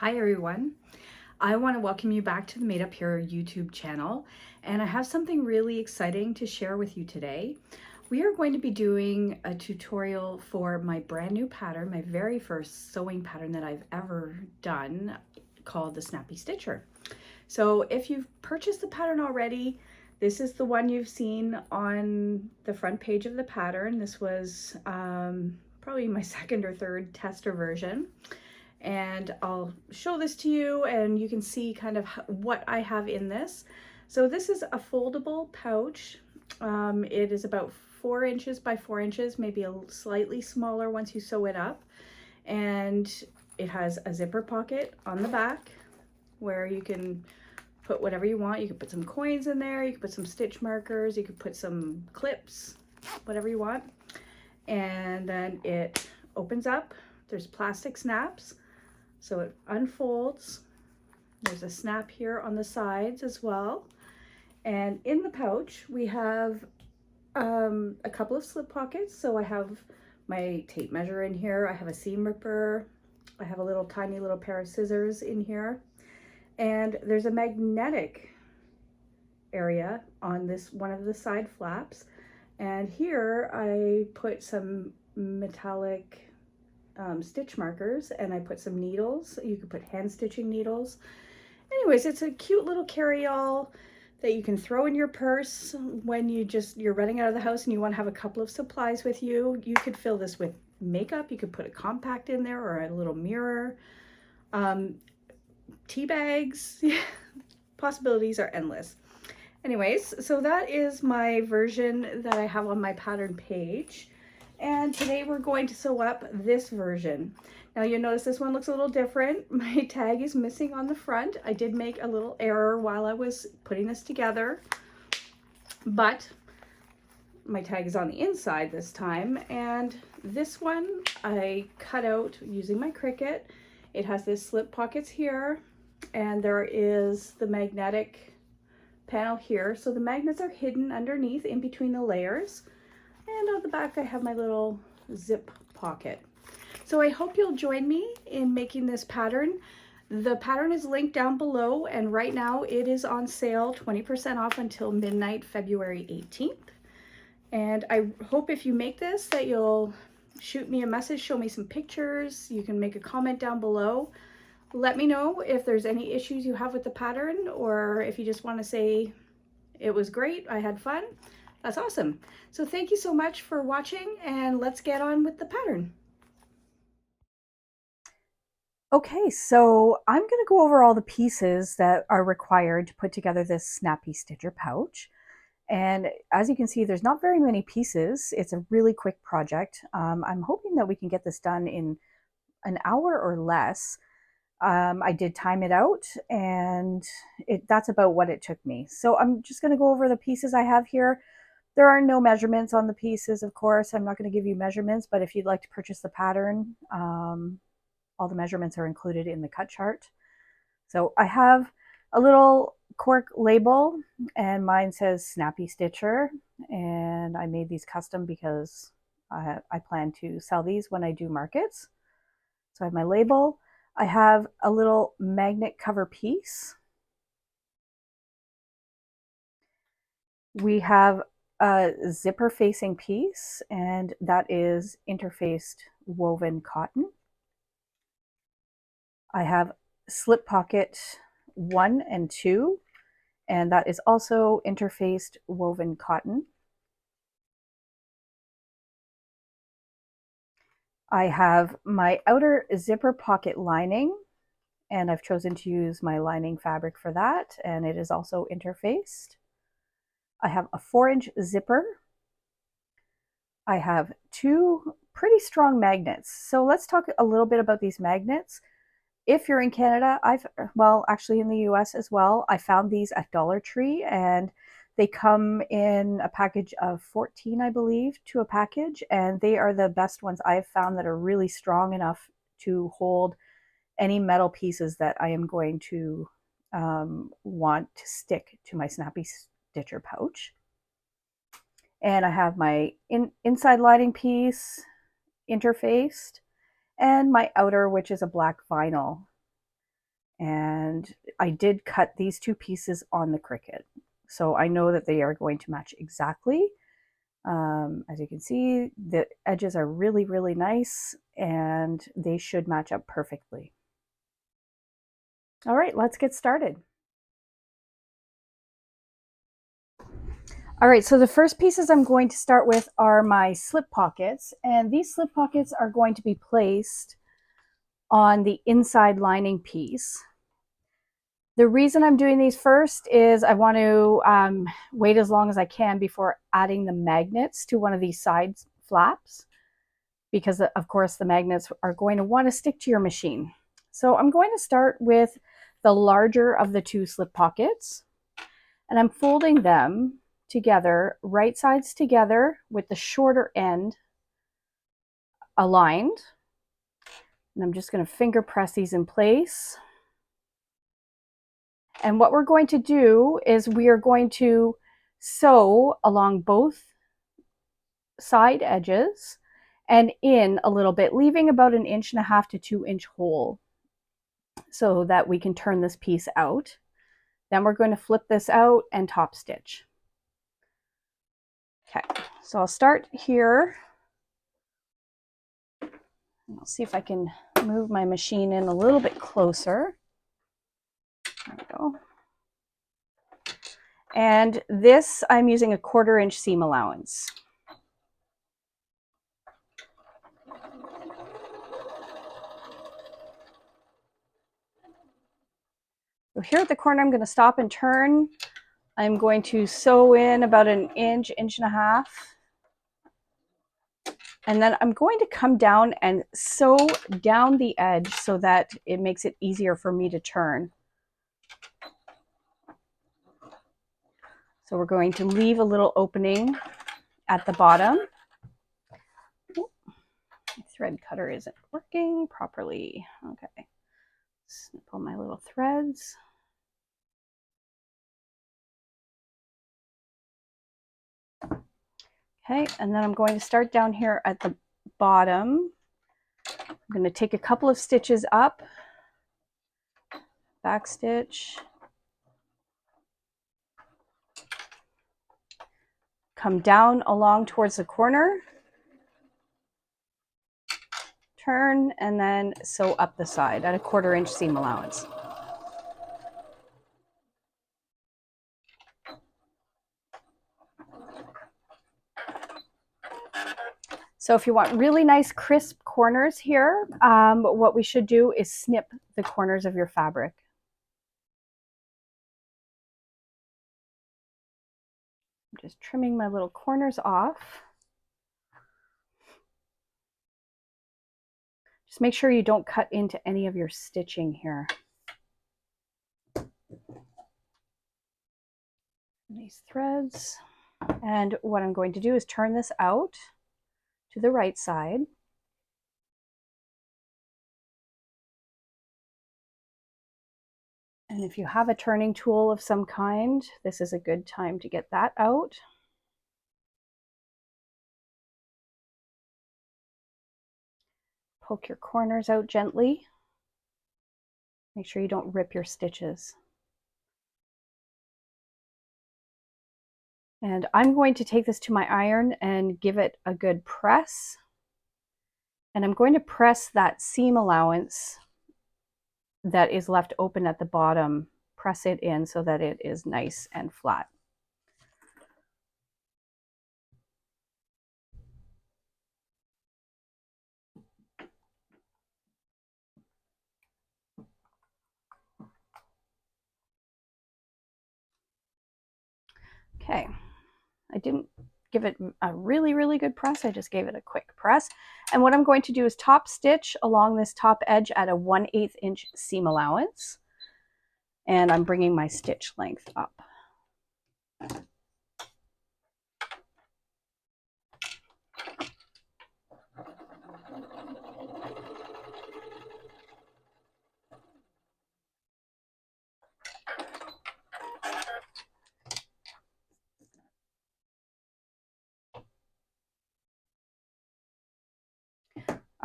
Hi everyone. I want to welcome you back to the MadeUp Here YouTube channel, and I have something really exciting to share with you today. We are going to be doing a tutorial for my brand new pattern, my very first sewing pattern that I've ever done, called the Snappy Stitcher. So if you've purchased the pattern already, this is the one you've seen on the front page of the pattern. This was probably my second or third tester version. And I'll show this to you and you can see kind of what I have in this. So this is a foldable pouch. It is about 4 inches by 4 inches, maybe a slightly smaller once you sew it up. And it has a zipper pocket on the back where you can put whatever you want. You could put some coins in there, you could put some stitch markers, you could put some clips, whatever you want. And then it opens up. There's plastic snaps. So it unfolds. There's a snap here on the sides as well. And in the pouch, we have a couple of slip pockets. So I have my tape measure in here. I have a seam ripper. I have a little tiny little pair of scissors in here. And there's a magnetic area on this one of the side flaps. And here I put some metallic stitch markers, and I put some needles. You could put hand stitching needles. Anyways, it's a cute little carry-all that you can throw in your purse when you're running out of the house and you want to have a couple of supplies with you. You could fill this with makeup. You could put a compact in there or a little mirror. Tea bags. Possibilities are endless. Anyways, so that is my version that I have on my pattern page. And today we're going to sew up this version. Now you'll notice this one looks a little different. My tag is missing on the front. I did make a little error while I was putting this together, but my tag is on the inside this time. And this one I cut out using my Cricut. It has this slip pockets here, and there is the magnetic panel here. So the magnets are hidden underneath in between the layers. And on the back, I have my little zip pocket. So I hope you'll join me in making this pattern. The pattern is linked down below, and right now it is on sale, 20% off until midnight, February 18th. And I hope if you make this that you'll shoot me a message, show me some pictures. You can make a comment down below. Let me know if there's any issues you have with the pattern, or if you just want to say it was great, I had fun. That's awesome. So thank you so much for watching, and let's get on with the pattern. Okay, so I'm going to go over all the pieces that are required to put together this Snappy Stitcher pouch. And as you can see, there's not very many pieces. It's a really quick project. I'm hoping that we can get this done in an hour or less. I did time it out, and that's about what it took me. So I'm just going to go over the pieces I have here. There are no measurements on the pieces, of course. I'm not going to give you measurements, but if you'd like to purchase the pattern, all the measurements are included in the cut chart. So I have a little cork label, and mine says Snappy Stitcher, and I made these custom because I plan to sell these when I do markets. So I have my label. I have a little magnet cover piece. We have a zipper facing piece, and that is interfaced woven cotton. I have slip pocket 1 and 2, and that is also interfaced woven cotton. I have my outer zipper pocket lining, and I've chosen to use my lining fabric for that, and it is also interfaced. I have a 4-inch zipper. I have 2 pretty strong magnets. So let's talk a little bit about these magnets. If you're in Canada, actually in the US as well, I found these at Dollar Tree, and they come in a package of 14, I believe, to a package, and they are the best ones I've found that are really strong enough to hold any metal pieces that I am going to want to stick to my Snappy Stitcher pouch. And I have my inside lining piece interfaced, and my outer, which is a black vinyl. And I did cut these two pieces on the Cricut, so I know that they are going to match exactly. As you can see, the edges are really, really nice, and they should match up perfectly. All right, let's get started. All right, so the first pieces I'm going to start with are my slip pockets, and these slip pockets are going to be placed on the inside lining piece. The reason I'm doing these first is I want to wait as long as I can before adding the magnets to one of these side flaps, because of course the magnets are going to want to stick to your machine. So I'm going to start with the larger of the two slip pockets, and I'm folding them together, right sides together, with the shorter end aligned. And I'm just going to finger press these in place. And what we're going to do is we are going to sew along both side edges and in a little bit, leaving about 1.5 to 2 inch hole so that we can turn this piece out. Then we're going to flip this out and top stitch. Okay, so I'll start here. I'll see if I can move my machine in a little bit closer. There we go. And this, I'm using a 1/4 inch seam allowance. So here at the corner, I'm going to stop and turn. I'm going to sew in about 1 inch, 1.5 inches. And then I'm going to come down and sew down the edge so that it makes it easier for me to turn. So we're going to leave a little opening at the bottom. My thread cutter isn't working properly. Okay, snip all my little threads. Okay, and then I'm going to start down here at the bottom. I'm going to take a couple of stitches up, back stitch, come down along towards the corner, turn, and then sew up the side at a 1/4 inch seam allowance. So if you want really nice crisp corners here, what we should do is snip the corners of your fabric. I'm just trimming my little corners off. Just make sure you don't cut into any of your stitching here. These threads. And what I'm going to do is turn this out to the right side. And if you have a turning tool of some kind, this is a good time to get that out. Poke your corners out gently. Make sure you don't rip your stitches. And I'm going to take this to my iron and give it a good press. And I'm going to press that seam allowance that is left open at the bottom, press it in so that it is nice and flat. Okay, I didn't give it a really, really good press. I just gave it a quick press. And what I'm going to do is top stitch along this top edge at a 1/8 inch seam allowance. And I'm bringing my stitch length up.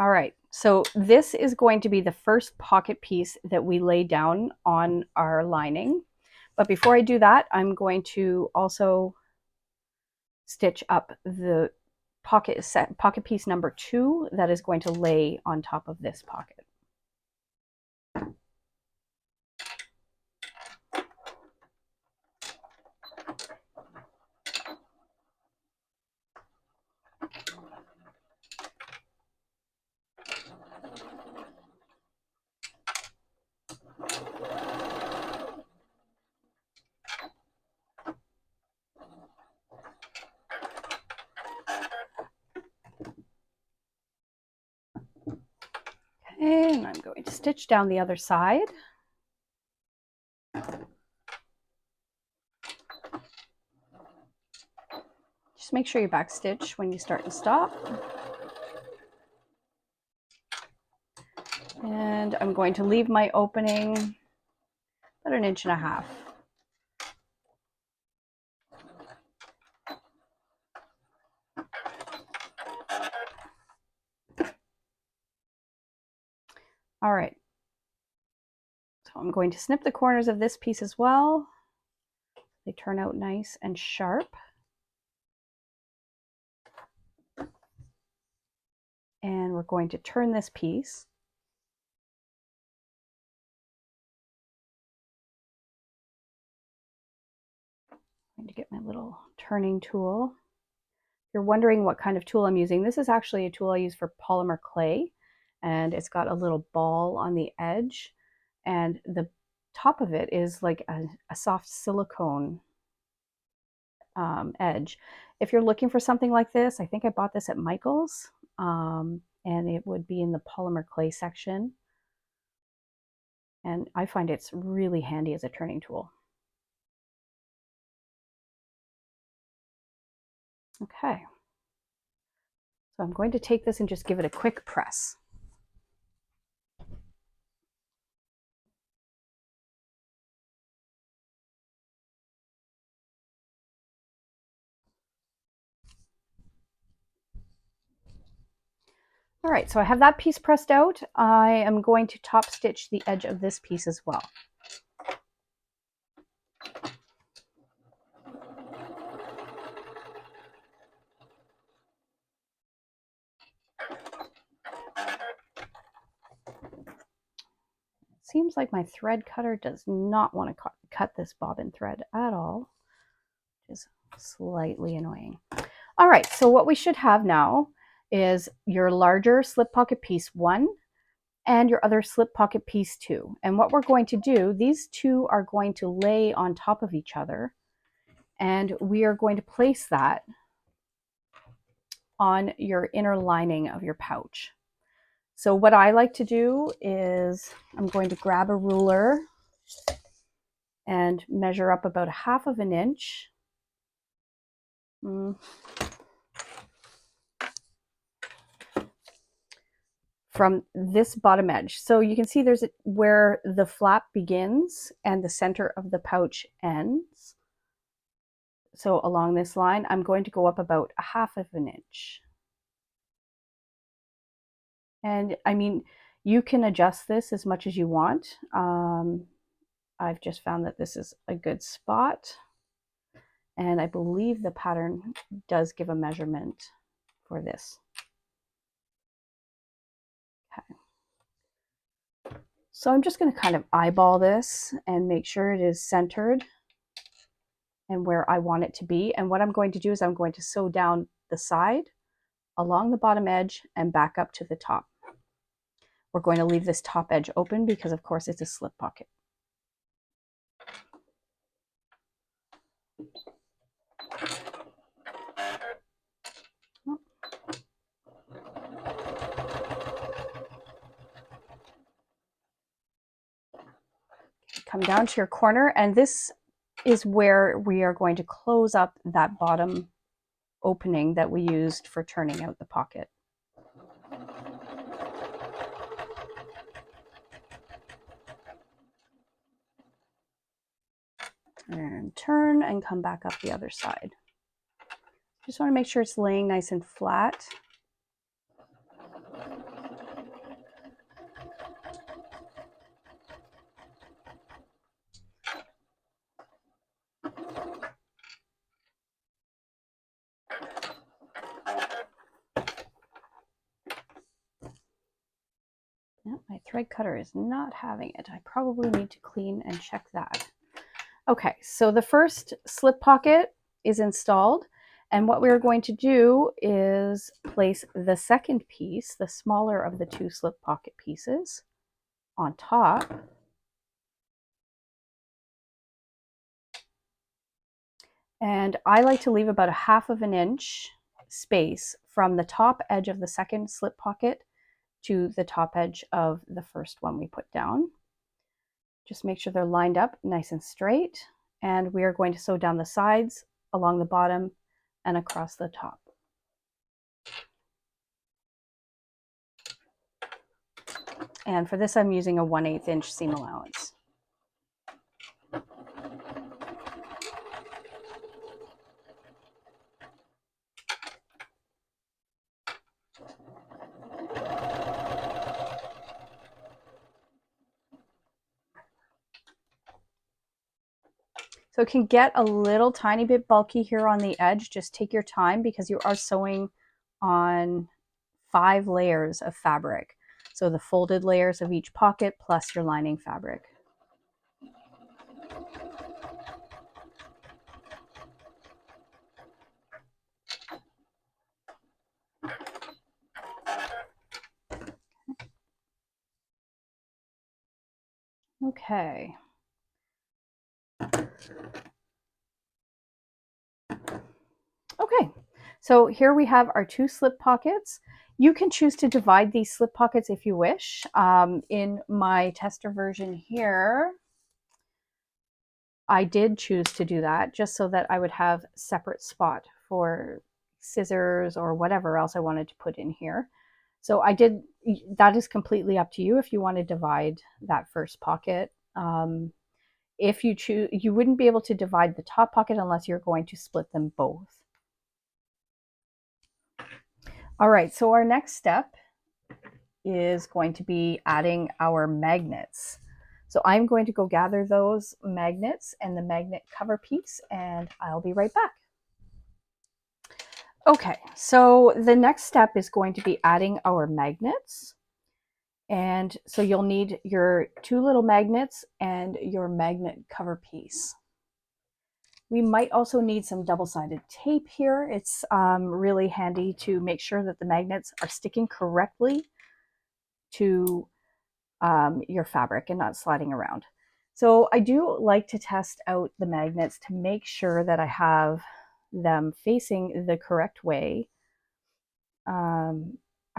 All right, So this is going to be the first pocket piece that we lay down on our lining. But before I do that, I'm going to also stitch up the pocket piece number 2 that is going to lay on top of this pocket. And I'm going to stitch down the other side. Just make sure you backstitch when you start and stop. And I'm going to leave my opening about 1.5 inches. All right. So I'm going to snip the corners of this piece as well. They turn out nice and sharp. And we're going to turn this piece. I'm going to get my little turning tool. If you're wondering what kind of tool I'm using, this is actually a tool I use for polymer clay, and it's got a little ball on the edge, and the top of it is like a soft silicone edge. If you're looking for something like this, I think I bought this at Michael's, and it would be in the polymer clay section. And I find it's really handy as a turning tool. Okay. So I'm going to take this and just give it a quick press. All right, so I have that piece pressed out. I am going to top stitch the edge of this piece as well. Seems like my thread cutter does not want to cut this bobbin thread at all, which is slightly annoying. All right, so what we should have now is your larger slip pocket piece 1 and your other slip pocket piece 2. And what we're going to do, these two are going to lay on top of each other, and we are going to place that on your inner lining of your pouch. So what I like to do is I'm going to grab a ruler and measure up about 1/2 inch. From this bottom edge. So you can see there's where the flap begins and the center of the pouch ends. So along this line, I'm going to go up about 1/2 inch. And I mean, you can adjust this as much as you want. I've just found that this is a good spot. And I believe the pattern does give a measurement for this. Okay. So I'm just going to kind of eyeball this and make sure it is centered and where I want it to be. And what I'm going to do is I'm going to sew down the side along the bottom edge and back up to the top. We're going to leave this top edge open because of course it's a slip pocket. Come down to your corner, and this is where we are going to close up that bottom opening that we used for turning out the pocket. And turn and come back up the other side. Just want to make sure it's laying nice and flat. thread cutter is not having it. I probably need to clean and check that. Okay, so the first slip pocket is installed, and what we're going to do is place the second piece, the smaller of the two slip pocket pieces, on top. And I like to leave about a 1/2 inch space from the top edge of the second slip pocket to the top edge of the first one we put down. Just make sure they're lined up nice and straight. And we are going to sew down the sides, along the bottom, and across the top. And for this, I'm using a 1/8 inch seam allowance. So it can get a little tiny bit bulky here on the edge. Just take your time because you are sewing on 5 layers of fabric. So the folded layers of each pocket plus your lining fabric. Okay. Okay, so here we have our 2 slip pockets. You can choose to divide these slip pockets if you wish. In my tester version here, I did choose to do that just so that I would have a separate spot for scissors or whatever else I wanted to put in here. So I did, that is completely up to you if you want to divide that first pocket. If you choose, you wouldn't be able to divide the top pocket unless you're going to split them both. All right, so our next step is going to be adding our magnets. So I'm going to go gather those magnets and the magnet cover piece, and I'll be right back. Okay, so the next step is going to be adding our magnets. And so you'll need your 2 little magnets and your magnet cover piece. We might also need some double-sided tape here. It's really handy to make sure that the magnets are sticking correctly to your fabric and not sliding around. So I do like to test out the magnets to make sure that I have them facing the correct way.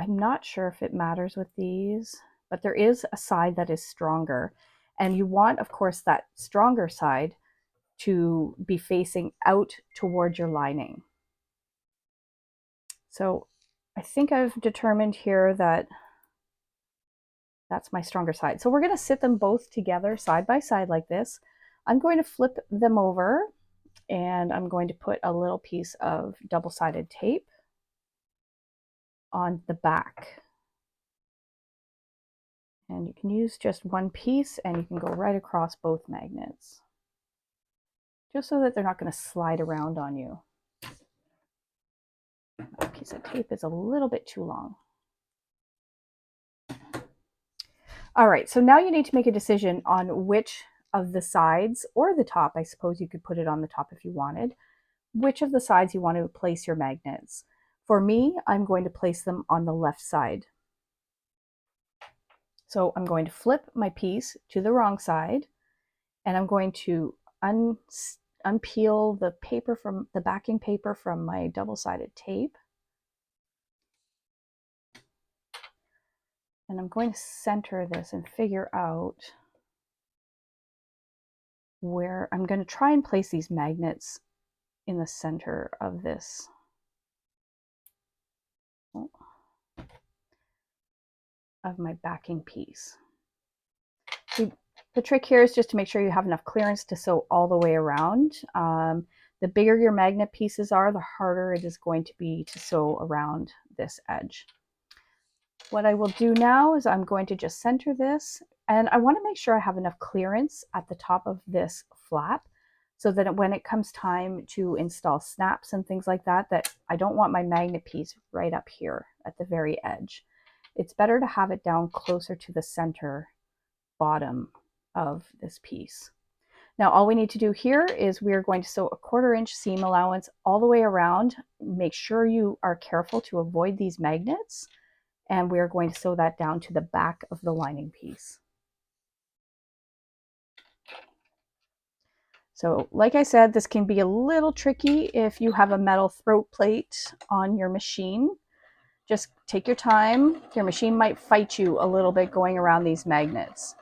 I'm not sure if it matters with these, but there is a side that is stronger. And you want, of course, that stronger side to be facing out towards your lining. So I think I've determined here that that's my stronger side. So we're going to sit them both together side by side like this. I'm going to flip them over and I'm going to put a little piece of double-sided tape on the back. And you can use just one piece and you can go right across both magnets, just so that they're not going to slide around on you. That piece of tape is a little bit too long. All right, so now you need to make a decision on which of the sides, or the top, I suppose you could put it on the top if you wanted, which of the sides you want to place your magnets. For me, I'm going to place them on the left side. So I'm going to flip my piece to the wrong side, and I'm going to unpeel the paper from the backing paper from my double-sided tape. And I'm going to center this and figure out where I'm going to try and place these magnets in the center of this. Of my backing piece. The trick here is just to make sure you have enough clearance to sew all the way around. The bigger your magnet pieces are, the harder it is going to be to sew around this edge. What I will do now is I'm going to just center this, and I want to make sure I have enough clearance at the top of this flap so that when it comes time to install snaps and things like that, that I don't want my magnet piece right up here at the very edge. it's better to have it down closer to the center bottom of this piece. Now all we need to do here is we are going to sew a 1/4 inch seam allowance all the way around. Make sure you are careful to avoid these magnets, and we are going to sew that down to the back of the lining piece. So like I said, this can be a little tricky if you have a metal throat plate on your machine. Just take your time. Your machine might fight you a little bit going around these magnets.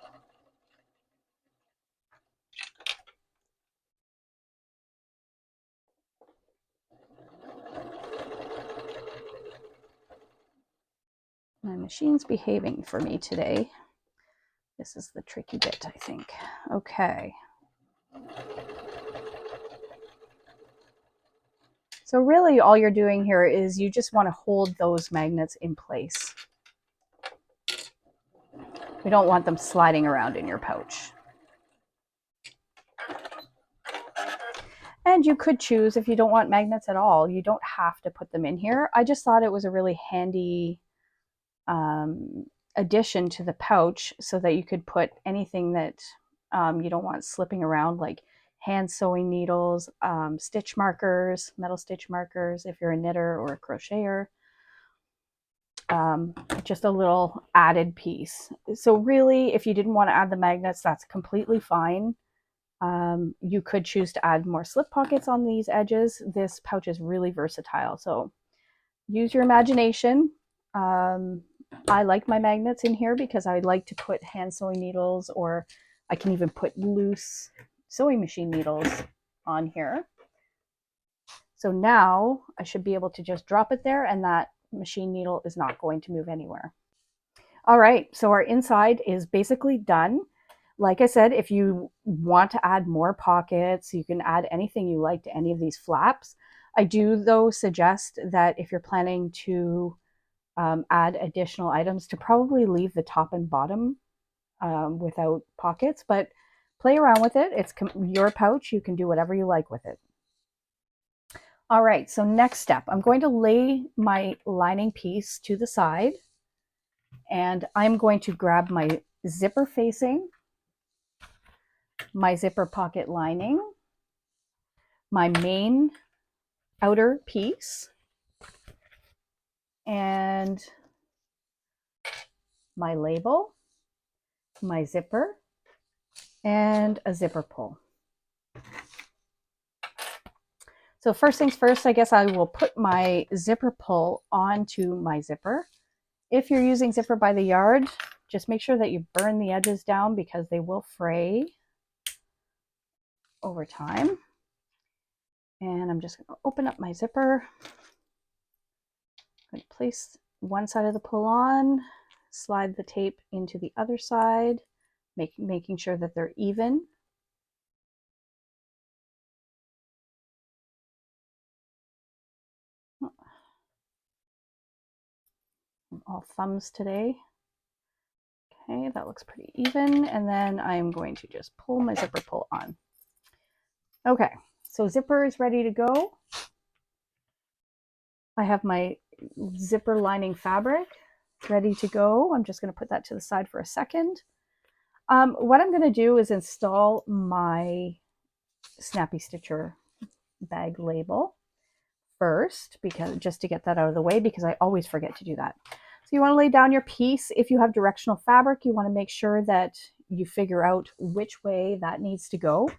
My machine's behaving for me today. This is the tricky bit, I think. Okay. So really all you're doing here is you just want to hold those magnets in place. We don't want them sliding around in your pouch. And you could choose, if you don't want magnets at all, you don't have to put them in here. I just thought it was a really handy addition to the pouch so that you could put anything that you don't want slipping around, like hand sewing needles, stitch markers, metal stitch markers if you're a knitter or a crocheter. Just a little added piece. So really, if you didn't want to add the magnets, that's completely fine. You could choose to add more slip pockets on these edges. This pouch is really versatile, so use your imagination. I like my magnets in here because I like to put hand sewing needles, or I can even put loose sewing machine needles on here. So now I should be able to just drop it there and that machine needle is not going to move anywhere. All right, so our inside is basically done. Like I said, if you want to add more pockets, you can add anything you like to any of these flaps. I do, though, suggest that if you're planning to add additional items, to probably leave the top and bottom without pockets, but play around with it. It's your pouch. You can do whatever you like with it. All right, so next step, I'm going to lay my lining piece to the side, and I'm going to grab my zipper facing, my zipper pocket lining, my main outer piece, and my label, my zipper, and a zipper pull. So first things first, I guess I will put my zipper pull onto my zipper. If you're using zipper by the yard, just make sure that you burn the edges down because they will fray over time. And I'm just going to open up my zipper. I'm going to place one side of the pull on, slide the tape into the other side, making sure that they're even. I'm all thumbs today. Okay, that looks pretty even. And then I'm going to just pull my zipper pull on. Okay, so zipper is ready to go. I have my zipper lining fabric ready to go. I'm just going to put that to the side for a second. What I'm going to do is install my Snappy Stitcher bag label first, because just to get that out of the way, because I always forget to do that. So you want to lay down your piece. If you have directional fabric, you want to make sure that you figure out which way that needs to go.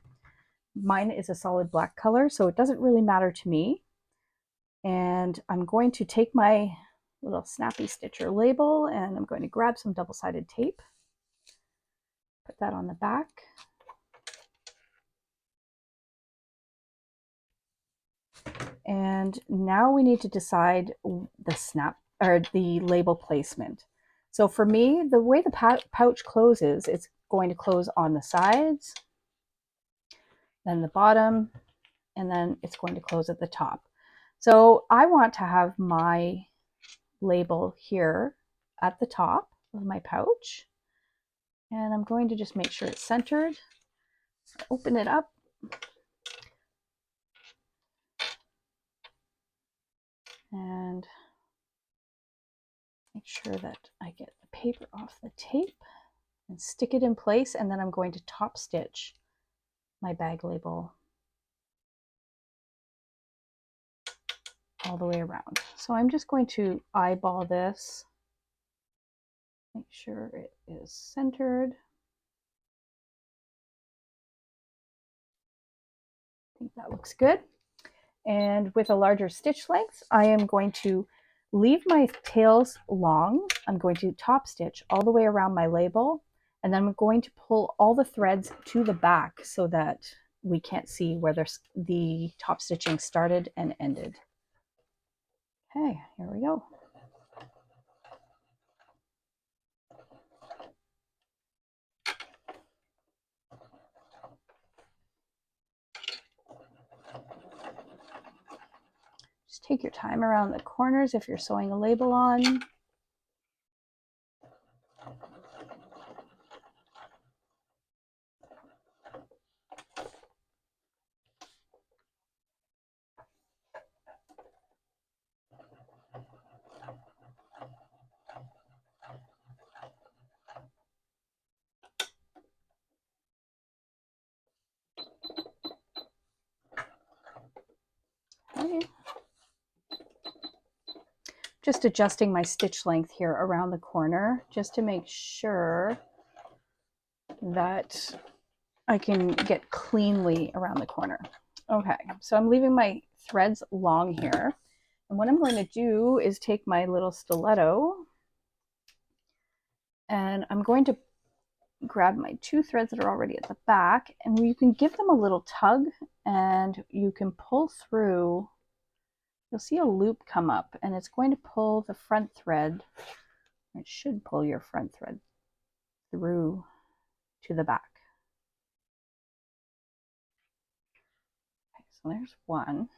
Mine is a solid black color, so it doesn't really matter to me. And I'm going to take my little Snappy Stitcher label and I'm going to grab some double-sided tape, put that on the back. And now we need to decide the label placement. So for me, the way the pouch closes, it's going to close on the sides, then the bottom, and then it's going to close at the top. So I want to have my label here at the top of my pouch. And I'm going to just make sure it's centered. Open it up. And Make sure that I get the paper off the tape and stick it in place, and then I'm going to top stitch my bag label all the way around. So I'm just going to eyeball this, make sure it is centered. I think that looks good. And with a larger stitch length, I am going to leave my tails long. I'm going to top stitch all the way around my label, and then I'm going to pull all the threads to the back so that we can't see where the top stitching started and ended. Okay, here we go. Just take your time around the corners if you're sewing a label on. Okay. Just adjusting my stitch length here around the corner just to make sure that I can get cleanly around the corner. Okay, so I'm leaving my threads long here. And what I'm going to do is take my little stiletto and I'm going to grab my two threads that are already at the back, and you can give them a little tug and you can pull through. You'll see a loop come up and it's going to pull the front thread. It should pull your front thread through to the back. Okay, so there's one.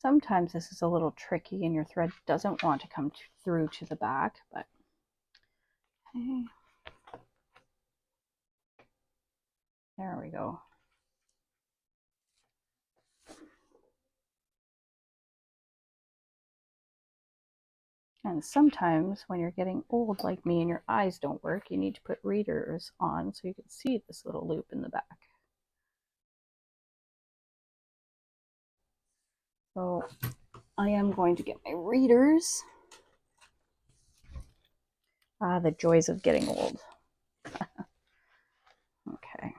Sometimes this is a little tricky and your thread doesn't want to come through to the back, but okay. There we go. And sometimes when you're getting old like me and your eyes don't work, you need to put readers on so you can see this little loop in the back. So I am going to get my readers. Ah, the joys of getting old. Okay.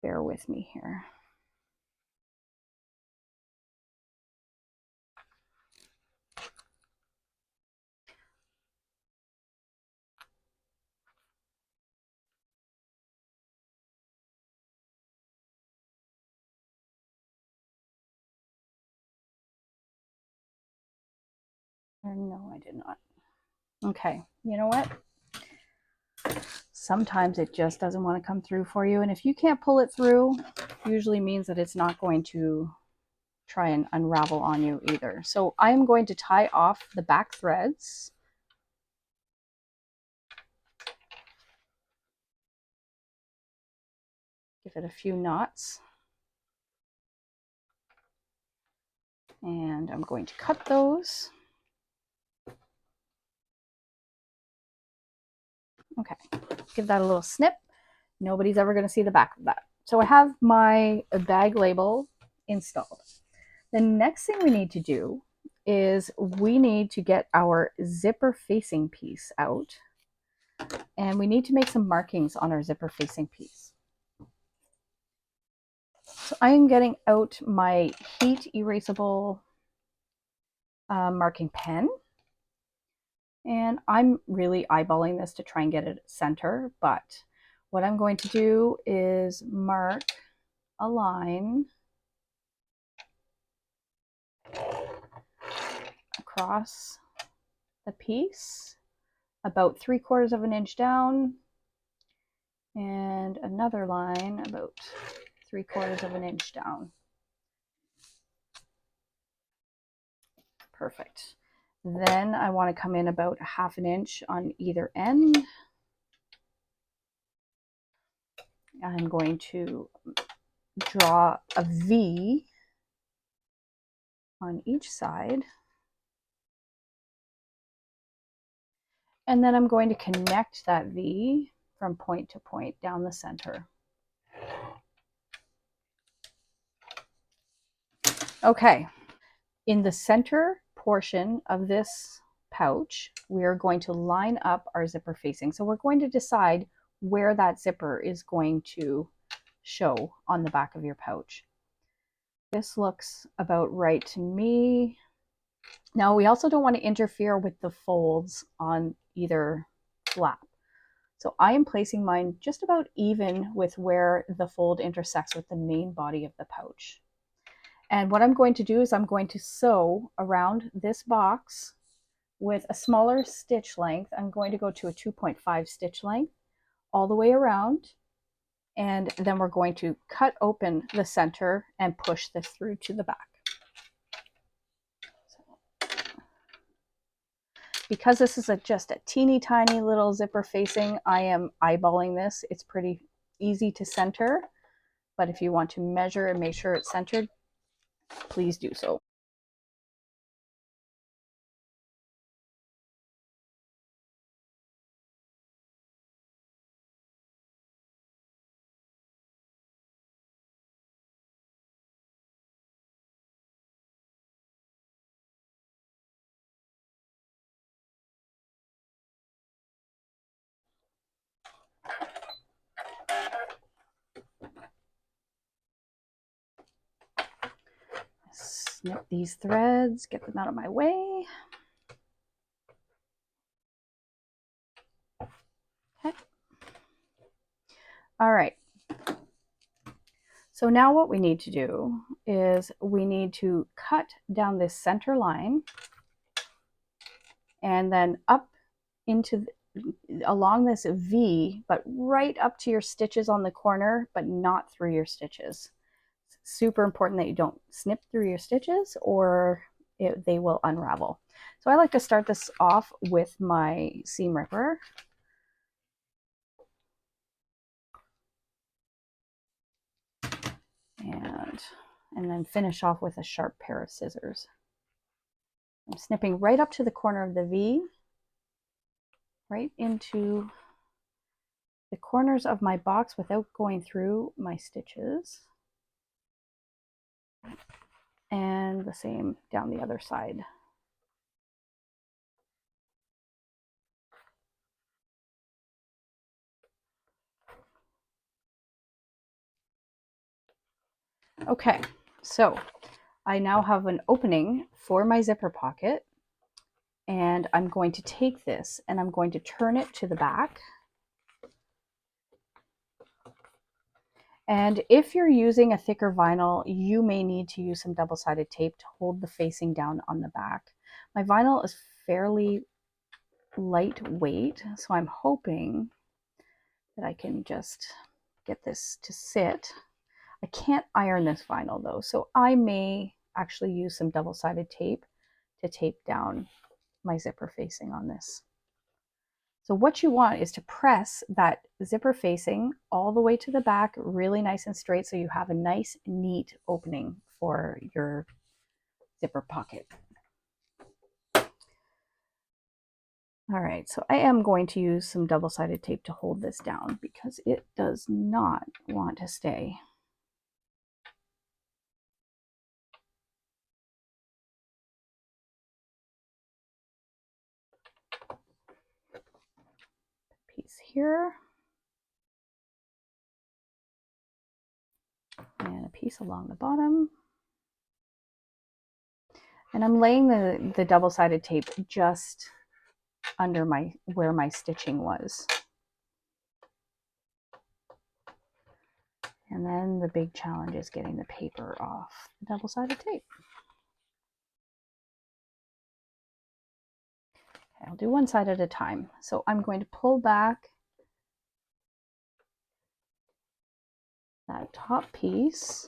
Bear with me here. Or no, I did not. Okay, you know what? Sometimes it just doesn't want to come through for you. And if you can't pull it through, usually means that it's not going to try and unravel on you either. So I am going to tie off the back threads. Give it a few knots. And I'm going to cut those. Okay, give that a little snip. Nobody's ever going to see the back of that. So I have my bag label installed. The next thing we need to do is we need to get our zipper facing piece out, and we need to make some markings on our zipper facing piece. So I am getting out my heat erasable marking pen, and I'm really eyeballing this to try and get it center, but what I'm going to do is mark a line across the piece about 3/4 of an inch down, and another line about 3/4 of an inch down. Perfect. Then I want to come in about 1/2 an inch on either end. I'm going to draw a V on each side. And then I'm going to connect that V from point to point down the center. Okay, in the center portion of this pouch, we are going to line up our zipper facing. So we're going to decide where that zipper is going to show on the back of your pouch. This looks about right to me. Now, we also don't want to interfere with the folds on either flap. So I am placing mine just about even with where the fold intersects with the main body of the pouch. And what I'm going to do is I'm going to sew around this box with a smaller stitch length. I'm going to go to a 2.5 stitch length all the way around. And then we're going to cut open the center and push this through to the back. Because this is just a teeny tiny little zipper facing, I am eyeballing this. It's pretty easy to center, but if you want to measure and make sure it's centered, please do so. Snip these threads, get them out of my way. Okay. All right. So now what we need to do is we need to cut down this center line and then up into along this V, but right up to your stitches on the corner, but not through your stitches. It's super important that you don't snip through your stitches or they will unravel. So I like to start this off with my seam ripper. And then finish off with a sharp pair of scissors. I'm snipping right up to the corner of the V, right into the corners of my box without going through my stitches. And the same down the other side. Okay, so I now have an opening for my zipper pocket, and I'm going to take this and I'm going to turn it to the back. And if you're using a thicker vinyl, you may need to use some double-sided tape to hold the facing down on the back. My vinyl is fairly lightweight, so I'm hoping that I can just get this to sit. I can't iron this vinyl though, so I may actually use some double-sided tape to tape down my zipper facing on this. So what you want is to press that zipper facing all the way to the back, really nice and straight, so you have a nice, neat opening for your zipper pocket. All right, so I am going to use some double-sided tape to hold this down because it does not want to stay. Piece here. And a piece along the bottom. And I'm laying the double-sided tape just under where my stitching was. And then the big challenge is getting the paper off the double-sided tape. Okay, I'll do one side at a time. So I'm going to pull back that top piece.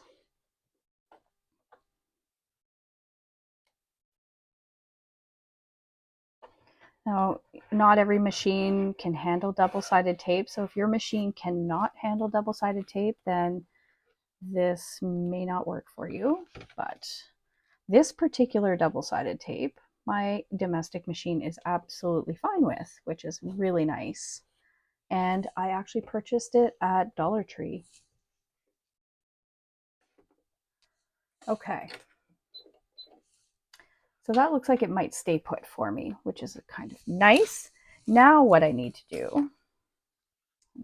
Now, not every machine can handle double-sided tape, so if your machine cannot handle double-sided tape, then this may not work for you. But this particular double-sided tape my domestic machine is absolutely fine with, which is really nice. And I actually purchased it at Dollar Tree. Okay. So that looks like it might stay put for me, which is kind of nice. Now what I need to do,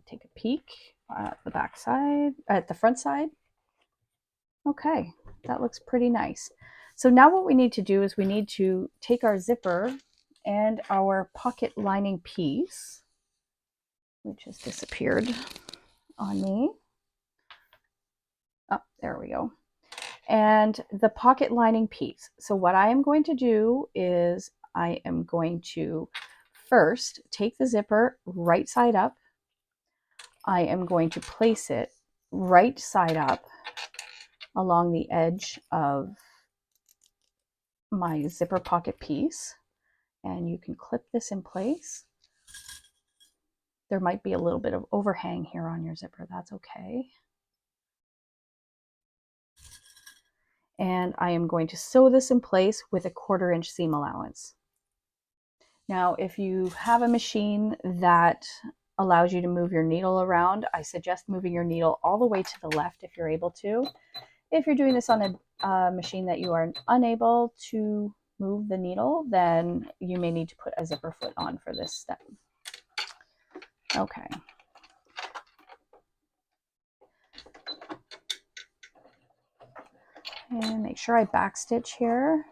take a peek at the back side, at the front side. Okay, that looks pretty nice. So now what we need to do is we need to take our zipper and our pocket lining piece, which has disappeared on me. Oh, there we go. And the pocket lining piece. So what I am going to do is I am going to first take the zipper right side up. I am going to place it right side up along the edge of my zipper pocket piece. And you can clip this in place. There might be a little bit of overhang here on your zipper. That's okay. And I am going to sew this in place with a 1/4 inch seam allowance. Now, if you have a machine that allows you to move your needle around, I suggest moving your needle all the way to the left if you're able to. If you're doing this on a machine that you are unable to move the needle, then you may need to put a zipper foot on for this step. Okay. And make sure I backstitch here.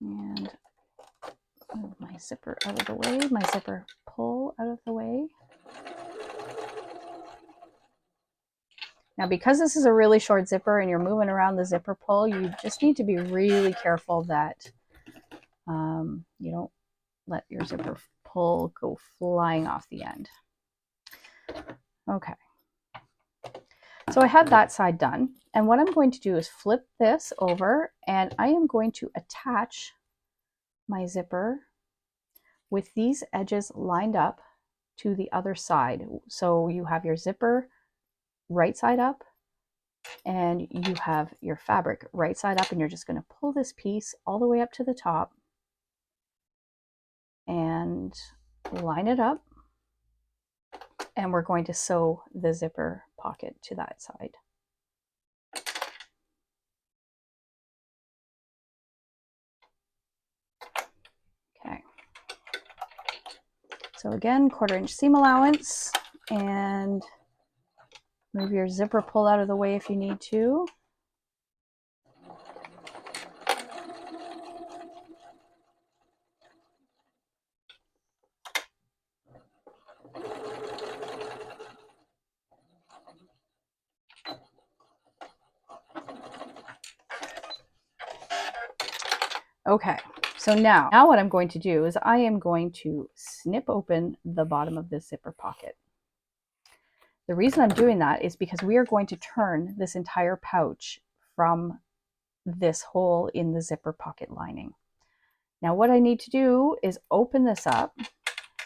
And move my zipper out of the way, my zipper pull out of the way. Now, because this is a really short zipper and you're moving around the zipper pull, you just need to be really careful that you don't let your zipper pull go flying off the end. Okay. So I have that side done. And what I'm going to do is flip this over and I am going to attach my zipper with these edges lined up to the other side. So you have your zipper right side up and you have your fabric right side up, and you're just going to pull this piece all the way up to the top and line it up, and we're going to sew the zipper pocket to that side. Okay, so again, 1/4 inch seam allowance, and move your zipper pull out of the way if you need to. Okay, so now what I'm going to do is I am going to snip open the bottom of this zipper pocket. The reason I'm doing that is because we are going to turn this entire pouch from this hole in the zipper pocket lining. Now what I need to do is open this up,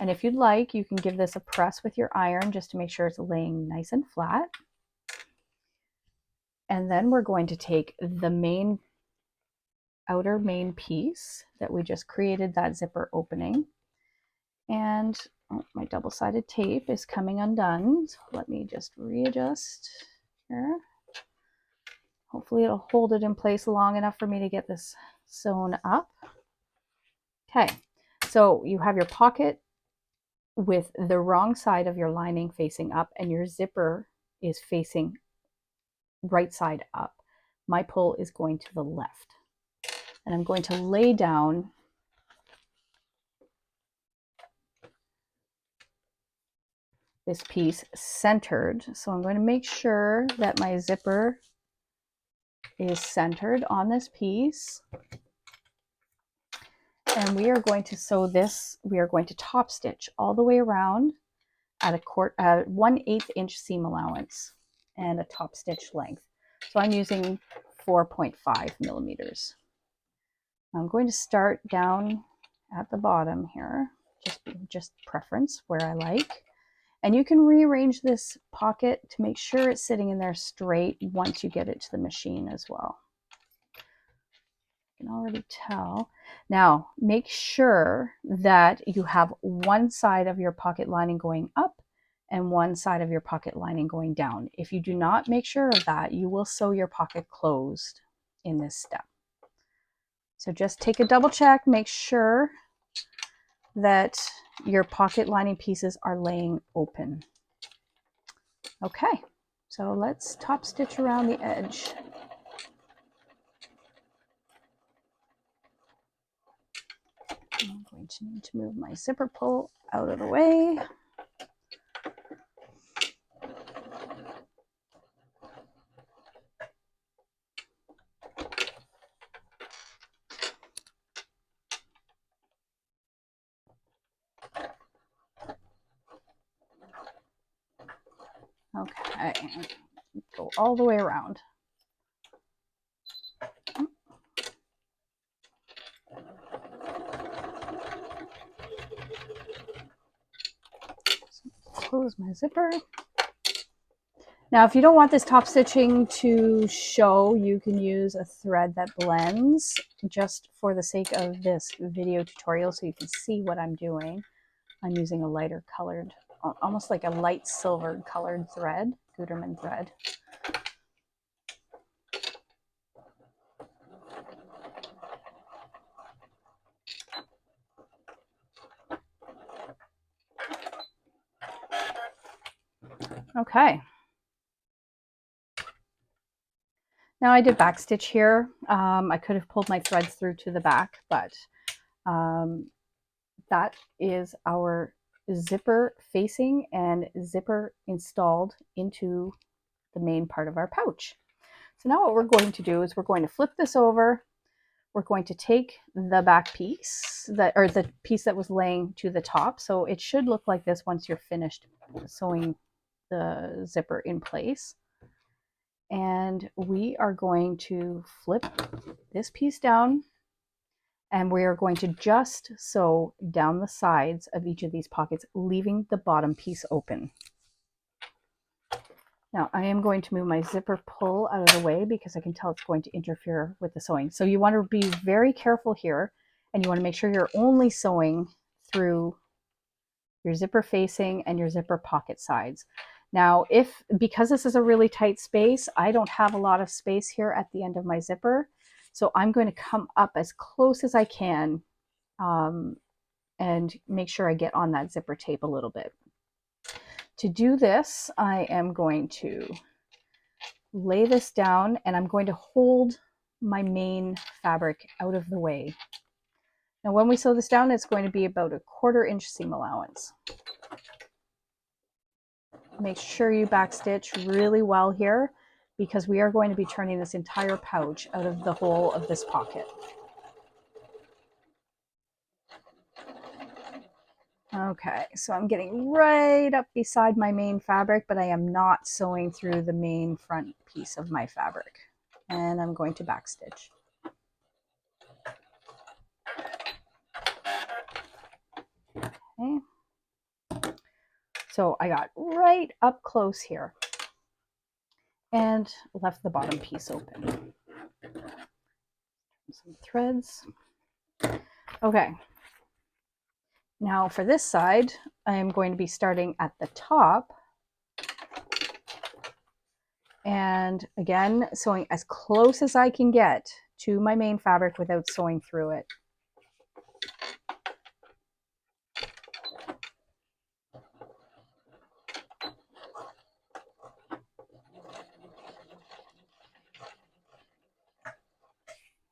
and if you'd like, you can give this a press with your iron just to make sure it's laying nice and flat. And then we're going to take the outer main piece that we just created that zipper opening, and my double-sided tape is coming undone. So let me just readjust here. Hopefully it'll hold it in place long enough for me to get this sewn up. Okay, so you have your pocket with the wrong side of your lining facing up, and your zipper is facing right side up. My pull is going to the left. And I'm going to lay down this piece centered. So I'm going to make sure that my zipper is centered on this piece. And we are going to sew this, we are going to top stitch all the way around at a 1/8 inch seam allowance and a top stitch length. So I'm using 4.5 millimeters. I'm going to start down at the bottom here, just preference where I like. And you can rearrange this pocket to make sure it's sitting in there straight once you get it to the machine as well. You can already tell. Now, make sure that you have one side of your pocket lining going up and one side of your pocket lining going down. If you do not make sure of that, you will sew your pocket closed in this step. So just take a double check, make sure that your pocket lining pieces are laying open. Okay, so let's top stitch around the edge. I'm going to need to move my zipper pull out of the way. Okay, go all the way around. Close my zipper. Now, if you don't want this top stitching to show, you can use a thread that blends just for the sake of this video tutorial so you can see what I'm doing. I'm using a lighter colored, almost like a light silver colored thread, Gutermann thread. Okay. Now I did back stitch here. I could have pulled my threads through to the back, but that is our zipper facing and zipper installed into the main part of our pouch. So now what we're going to do is we're going to flip this over. We're going to take the back piece, or the piece that was laying to the top. So it should look like this once you're finished sewing the zipper in place. And we are going to flip this piece down, and we are going to just sew down the sides of each of these pockets, leaving the bottom piece open. Now I am going to move my zipper pull out of the way because I can tell it's going to interfere with the sewing. So you want to be very careful here, and you want to make sure you're only sewing through your zipper facing and your zipper pocket sides. Now, because this is a really tight space, I don't have a lot of space here at the end of my zipper. So I'm going to come up as close as I can and make sure I get on that zipper tape a little bit. To do this, I am going to lay this down, and I'm going to hold my main fabric out of the way. Now when we sew this down, it's going to be about a 1/4 inch seam allowance. Make sure you backstitch really well here because we are going to be turning this entire pouch out of the hole of this pocket. Okay, so I'm getting right up beside my main fabric, but I am not sewing through the main front piece of my fabric. And I'm going to backstitch. Okay. So I got right up close here and left the bottom piece open. Some threads. Okay. Now for this side, I am going to be starting at the top. And again, sewing as close as I can get to my main fabric without sewing through it.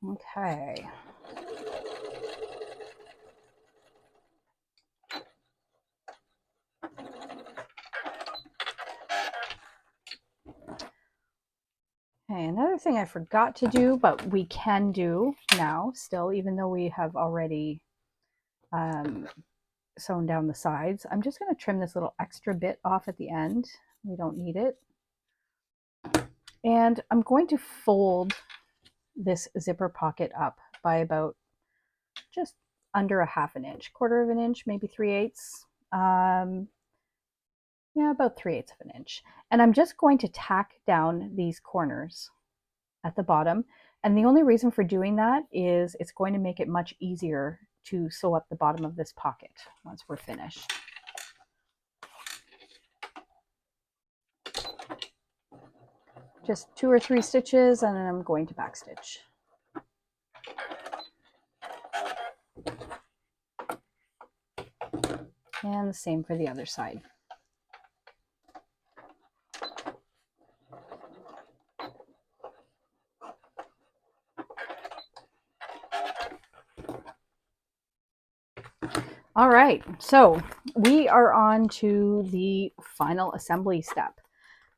Okay. Okay, another thing I forgot to do, but we can do now still, even though we have already sewn down the sides. I'm just going to trim this little extra bit off at the end. We don't need it. And I'm going to fold this zipper pocket up by about just under a 1/2 inch, 1/4 inch, maybe 3/8. Yeah, about 3/8 of an inch. And I'm just going to tack down these corners at the bottom. And the only reason for doing that is it's going to make it much easier to sew up the bottom of this pocket once we're finished. Just 2 or 3 stitches, and then I'm going to backstitch. And the same for the other side. All right, so we are on to the final assembly step.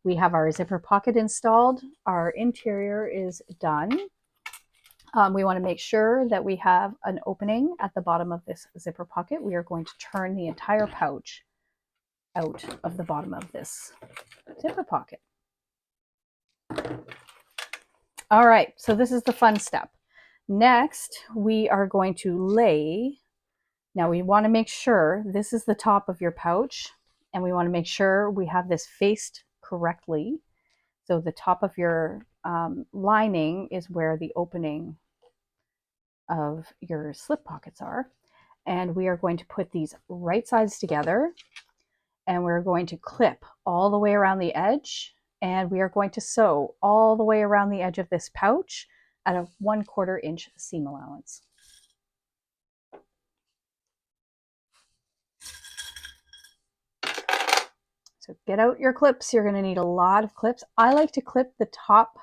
We have our zipper pocket installed. Our interior is done. We want to make sure that we have an opening at the bottom of this zipper pocket. We are going to turn the entire pouch out of the bottom of this zipper pocket. All right, so this is the fun step. Next, we are going to lay. Now we want to make sure this is the top of your pouch, and we want to make sure we have this faced correctly. So the top of your lining is where the opening of your slip pockets are. And we are going to put these right sides together, and we're going to clip all the way around the edge, and we are going to sew all the way around the edge of this pouch at a 1/4 inch seam allowance. So get out your clips. You're going to need a lot of clips. I like to clip the top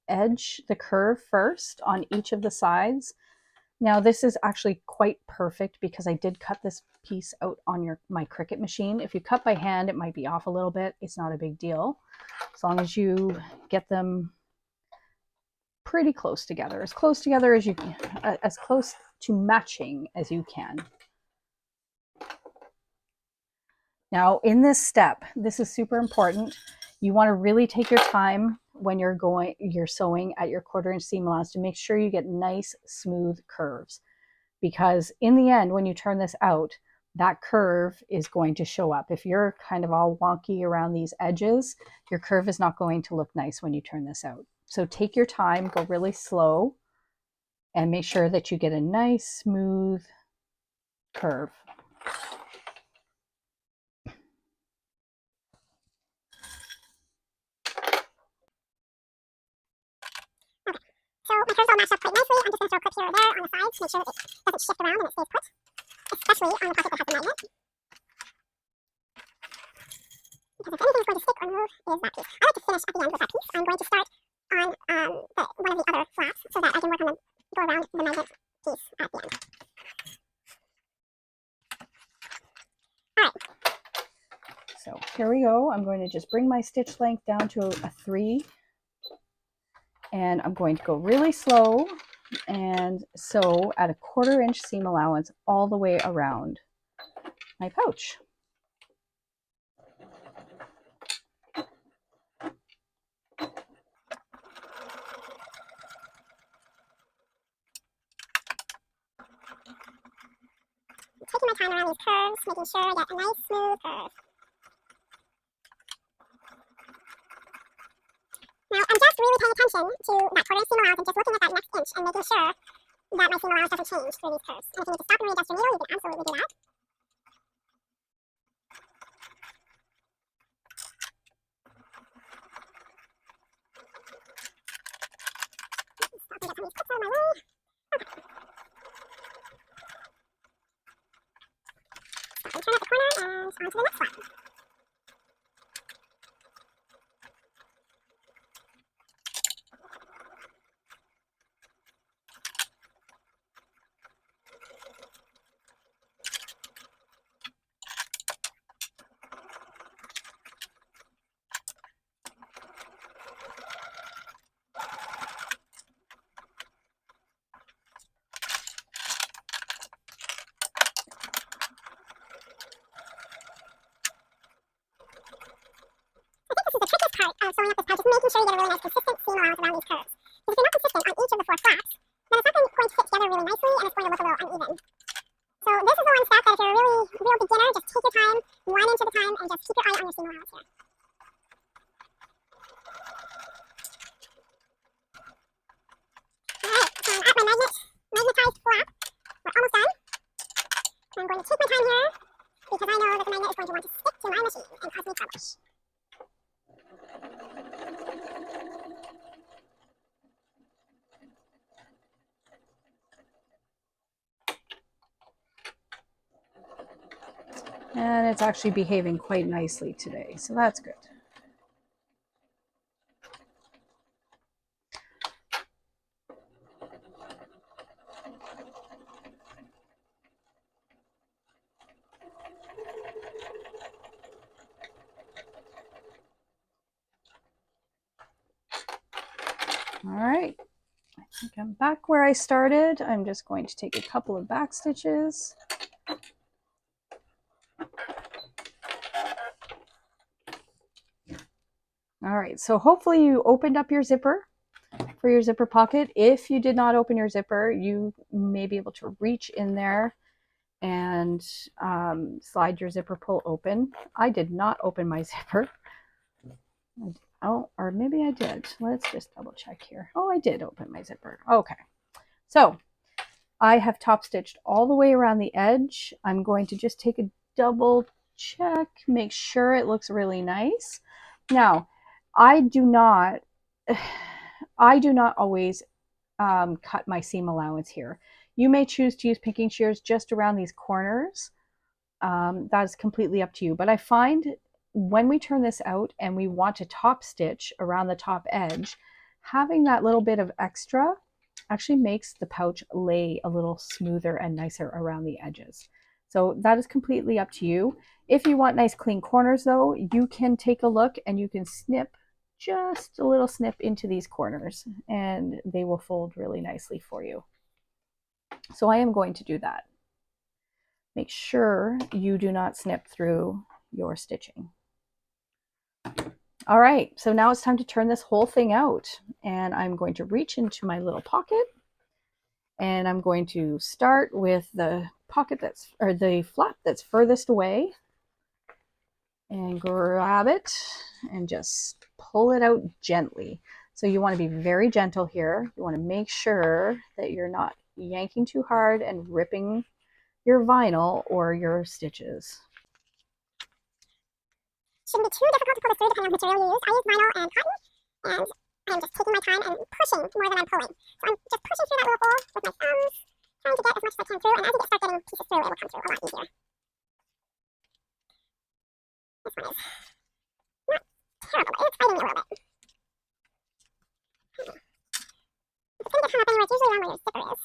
edge, the curve first on each of the sides. Now this is actually quite perfect because I did cut this piece out on my Cricut machine. If you cut by hand, it might be off a little bit. It's not a big deal, as long as you get them pretty close together as close to matching as you can. Now in this step, this is super important. You want to really take your time when you're sewing at your 1/4 inch seam allowance to make sure you get nice smooth curves, because in the end, when you turn this out, that curve is going to show up. If you're kind of all wonky around these edges, your curve is not going to look nice when you turn this out. So take your time, go really slow, and make sure that you get a nice smooth curve. So my curves all matched up quite nicely. I'm just going to throw clips here or there on the sides to make sure that it doesn't shift around and it stays put, especially on the pocket that has the magnet. Because if anything's going to stick or move, is that piece. I like to finish at the end with that piece. I'm going to start on one of the other flaps so that I can work on go around the magnet piece at the end. All right. So here we go. I'm going to just bring my stitch length down to a 3. And I'm going to go really slow and sew at a 1/4 inch seam allowance all the way around my pouch. Taking my time around these curves, making sure I get a nice smooth curve. Now, I'm just really paying attention to that 1/4 inch seam allowance and just looking at that next inch and making sure that my seam allowance doesn't change through these curves. And if you need to stop and readjust your needle, you can absolutely do that. Stop and get some of these clips out of my way. Okay. Stop and turn at the corner and on to the next one. Of sewing up this pouch is making sure you get a really nice consistent seam allowance around these curves. Because if you're not consistent on each of the 4 flaps, then it's not going to fit together really nicely and it's going to look a little uneven. So this is the one step that if you're a real beginner, just take your time, 1 inch at a time, and just keep your eye on your seam allowance. magnetized flap. We're almost done. I'm going to take my time here because I know that the magnet is going to want to stick to my machine and cause me trouble. And it's actually behaving quite nicely today, so that's good. All right, I think I'm back where I started. I'm just going to take a couple of back stitches. All right, so hopefully you opened up your zipper for your zipper pocket. If you did not open your zipper, you may be able to reach in there and slide your zipper pull open. I did not open my zipper. Oh, or maybe I did. Let's just double check here. Oh, I did open my zipper. Okay. So I have top stitched all the way around the edge. I'm going to just take a double check, make sure it looks really nice. Now, I do not always cut my seam allowance here. You may choose to use pinking shears just around these corners. That is completely up to you. But I find when we turn this out and we want to top stitch around the top edge, having that little bit of extra actually makes the pouch lay a little smoother and nicer around the edges. So that is completely up to you. If you want nice clean corners though, you can take a look and you can snip just a little snip into these corners and they will fold really nicely for you. So I am going to do that. Make sure you do not snip through your stitching. All right, so now it's time to turn this whole thing out. And I'm going to reach into my little pocket and I'm going to start with the pocket or the flap that's furthest away and grab it and just pull it out gently. So you want to be very gentle here. You want to make sure that you're not yanking too hard and ripping your vinyl or your stitches. Shouldn't be too difficult to pull this through depending on the material you use. I use vinyl and cotton, and I'm just taking my time and pushing more than I'm pulling. So I'm just pushing through that little hole with my thumbs, trying to get as much as I can through, and as you start getting pieces through, it will come through a lot easier. This one is not terrible. It's fighting me a little bit. If it's going to get hung up anywhere, it's usually around where your zipper is.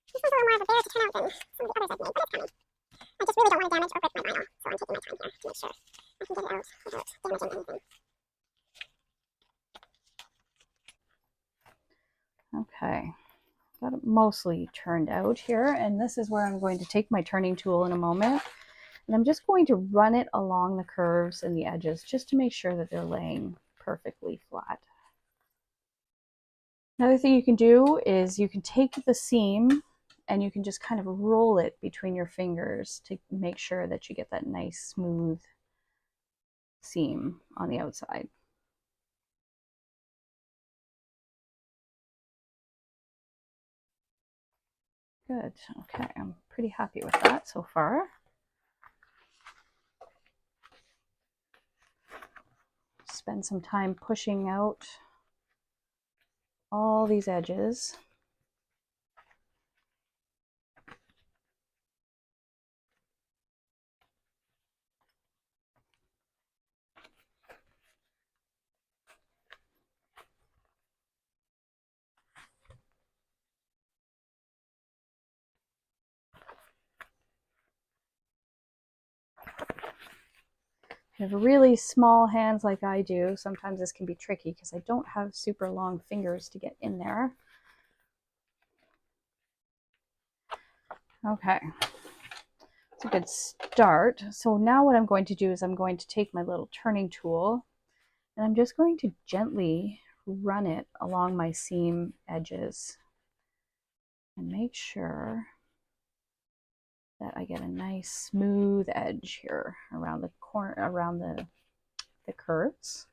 This one's a little more of a bear to turn out than some of the others I've made, but it's coming. I just really don't want to damage or rip my vinyl, so I'm taking my time here to make sure I can get it out without damaging anything. Okay, got it mostly turned out here, and this is where I'm going to take my turning tool in a moment, and I'm just going to run it along the curves and the edges just to make sure that they're laying perfectly flat. Another thing you can do is you can take the seam and you can just kind of roll it between your fingers to make sure that you get that nice smooth seam on the outside. Good. Okay, I'm pretty happy with that so far. Spend some time pushing out all these edges. If you have really small hands like I do, sometimes this can be tricky because I don't have super long fingers to get in there. Okay, it's a good start. So now what I'm going to do is I'm going to take my little turning tool and I'm just going to gently run it along my seam edges and make sure that I get a nice smooth edge here around the corner, around the curves.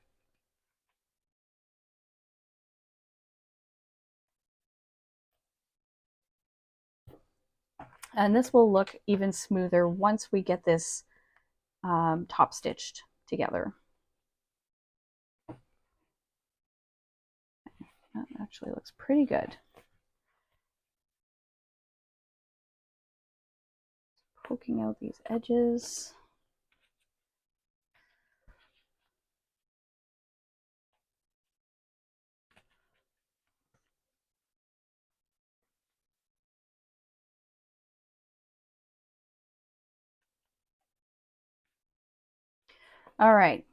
And this will look even smoother once we get this top stitched together. That actually looks pretty good. Poking out these edges. All right,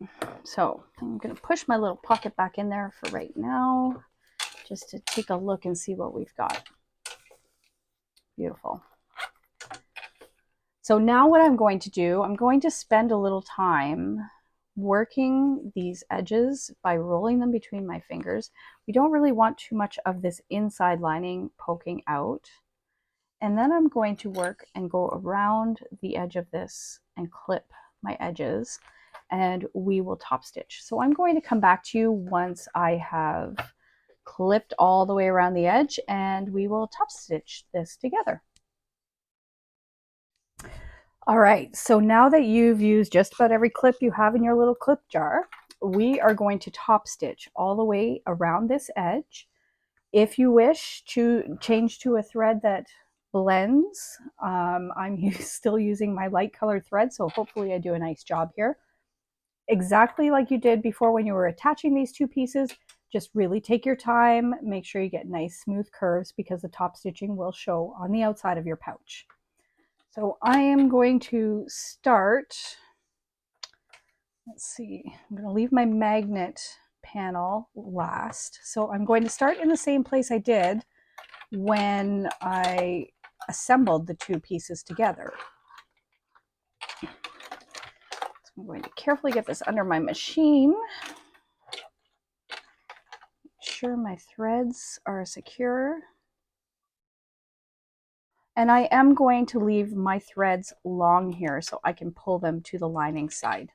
so I'm going to push my little pocket back in there for right now, just to take a look and see what we've got. Beautiful. So now what I'm going to do, I'm going to spend a little time working these edges by rolling them between my fingers. We don't really want too much of this inside lining poking out. And then I'm going to work and go around the edge of this and clip my edges, and we will top stitch. So I'm going to come back to you once I have clipped all the way around the edge, and we will top stitch this together. All right, so now that you've used just about every clip you have in your little clip jar, we are going to top stitch all the way around this edge. If you wish to change to a thread that blends, I'm still using my light colored thread, so hopefully I do a nice job here. Exactly like you did before when you were attaching these two pieces, just really take your time, make sure you get nice smooth curves because the top stitching will show on the outside of your pouch. So I am going to start, let's see, I'm going to leave my magnet panel last. So I'm going to start in the same place I did when I assembled the two pieces together. So I'm going to carefully get this under my machine. Make sure my threads are secure. And I am going to leave my threads long here so I can pull them to the lining side.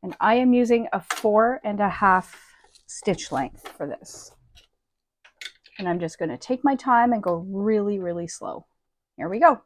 And I am using a 4.5 stitch length for this. And I'm just going to take my time and go really, really slow. Here we go.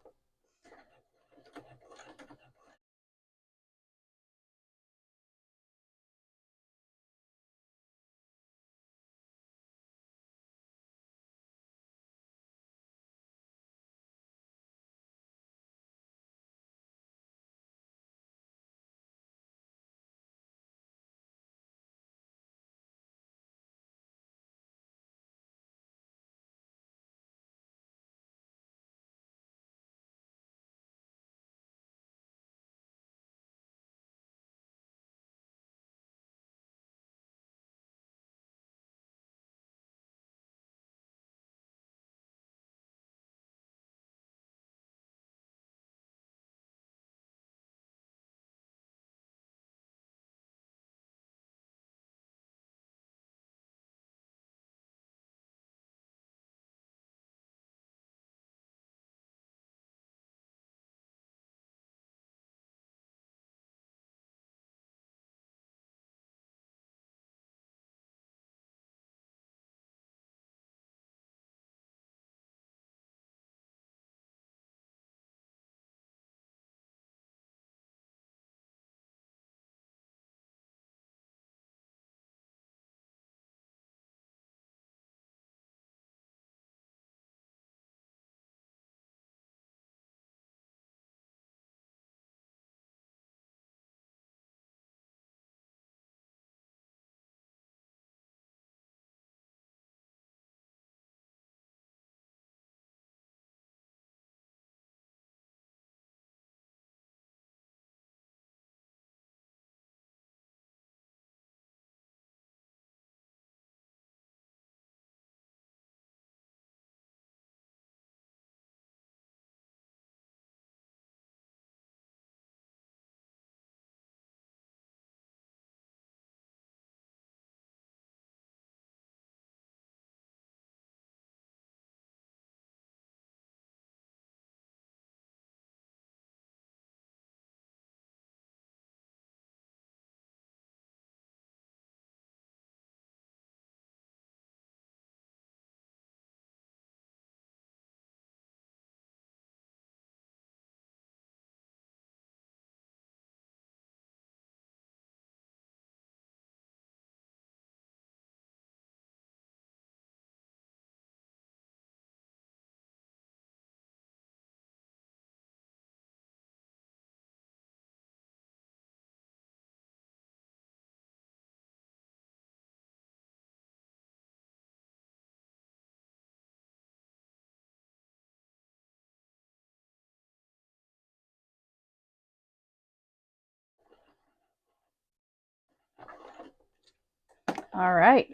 All right.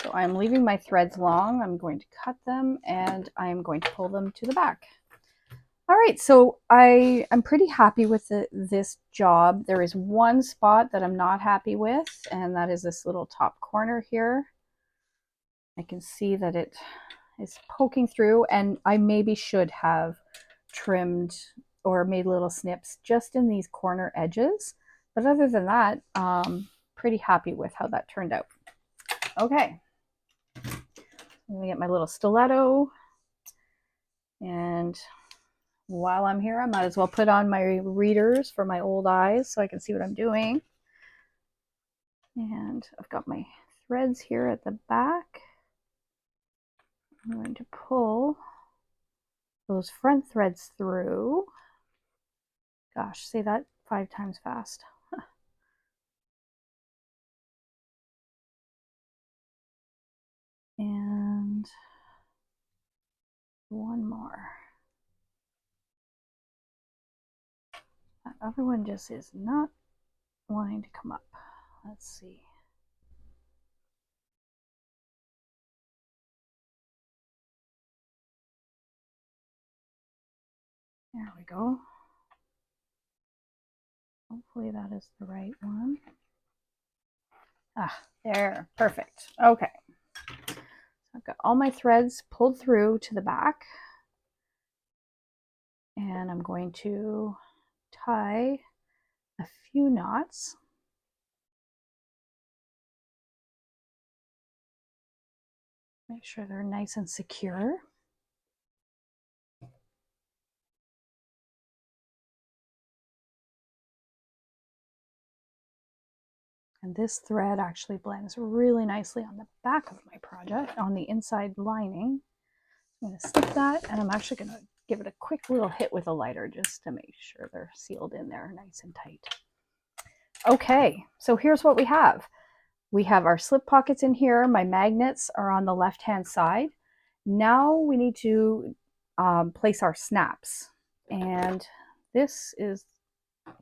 So I'm leaving my threads long. I'm going to cut them and I'm going to pull them to the back. All right, so I'm pretty happy with this job. There is one spot that I'm not happy with, and that is this little top corner here. I can see that it is poking through, and I maybe should have trimmed or made little snips just in these corner edges. But other than that, pretty happy with how that turned out. Okay, I'm gonna get my little stiletto, and while I'm here, I might as well put on my readers for my old eyes so I can see what I'm doing. And I've got my threads here at the back. I'm going to pull those front threads through. Gosh, say that 5 times fast. And one more. That other one just is not wanting to come up. Let's see. There we go. Hopefully that is the right one. Ah, there, perfect. Okay. So I've got all my threads pulled through to the back. And I'm going to tie a few knots. Make sure they're nice and secure. And this thread actually blends really nicely on the back of my project, on the inside lining. I'm going to snip that, and I'm actually going to give it a quick little hit with a lighter just to make sure they're sealed in there nice and tight. Okay, so here's what we have. We have our slip pockets in here. My magnets are on the left-hand side. Now we need to place our snaps. And this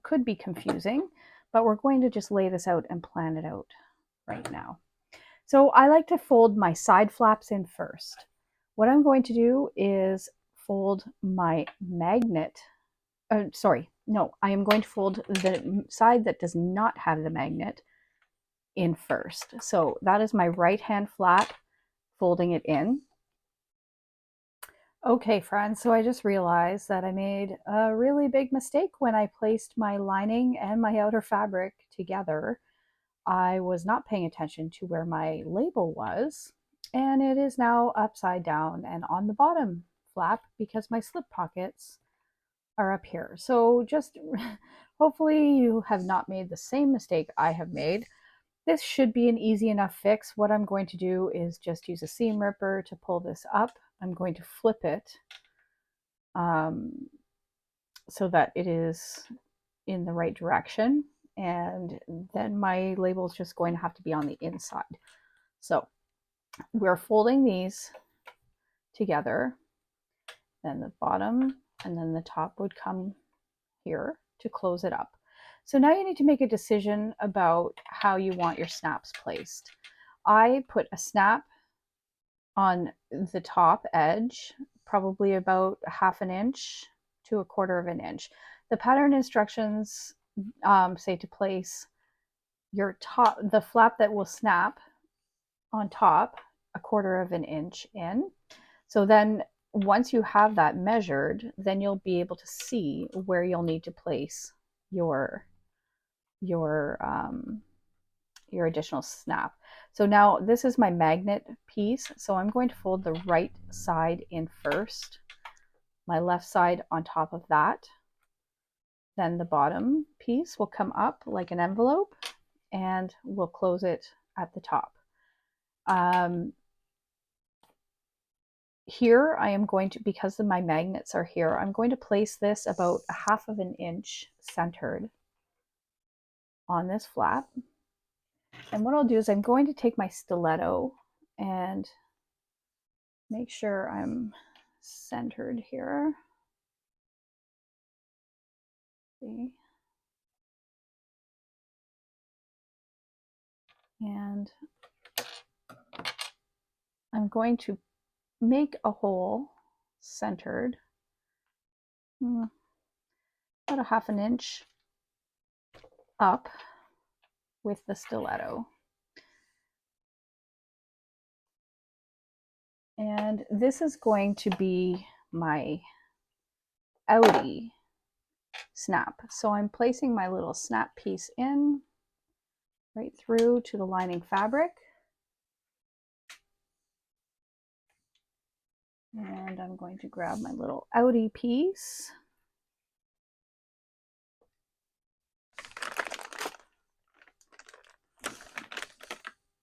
could be confusing, but we're going to just lay this out and plan it out right now. So I like to fold my side flaps in first. What I'm going to do is fold my magnet. I am going to fold the side that does not have the magnet in first. So that is my right hand flap, folding it in. Okay, friends, so I just realized that I made a really big mistake when I placed my lining and my outer fabric together. I was not paying attention to where my label was, and it is now upside down and on the bottom flap because my slip pockets are up here. So just hopefully you have not made the same mistake I have made. This should be an easy enough fix. What I'm going to do is just use a seam ripper to pull this up. I'm going to flip it so that it is in the right direction. And then my label is just going to have to be on the inside. So we're folding these together. Then the bottom and then the top would come here to close it up. So now you need to make a decision about how you want your snaps placed. I put a snap on the top edge, probably about 1/2 inch to 1/4 inch. The pattern instructions say to place the flap that will snap on top 1/4 inch in. So then once you have that measured, then you'll be able to see where you'll need to place your additional snap. So now this is my magnet piece. So I'm going to fold the right side in first, my left side on top of that. Then the bottom piece will come up like an envelope and we'll close it at the top. Here I am going to, because my magnets are here, I'm going to place this about 1/2 inch centered on this flap. And what I'll do is I'm going to take my stiletto and make sure I'm centered here. See? And I'm going to make a hole centered about a 1/2 inch up with the stiletto. And this is going to be my outie snap. So I'm placing my little snap piece in right through to the lining fabric. And I'm going to grab my little outie piece.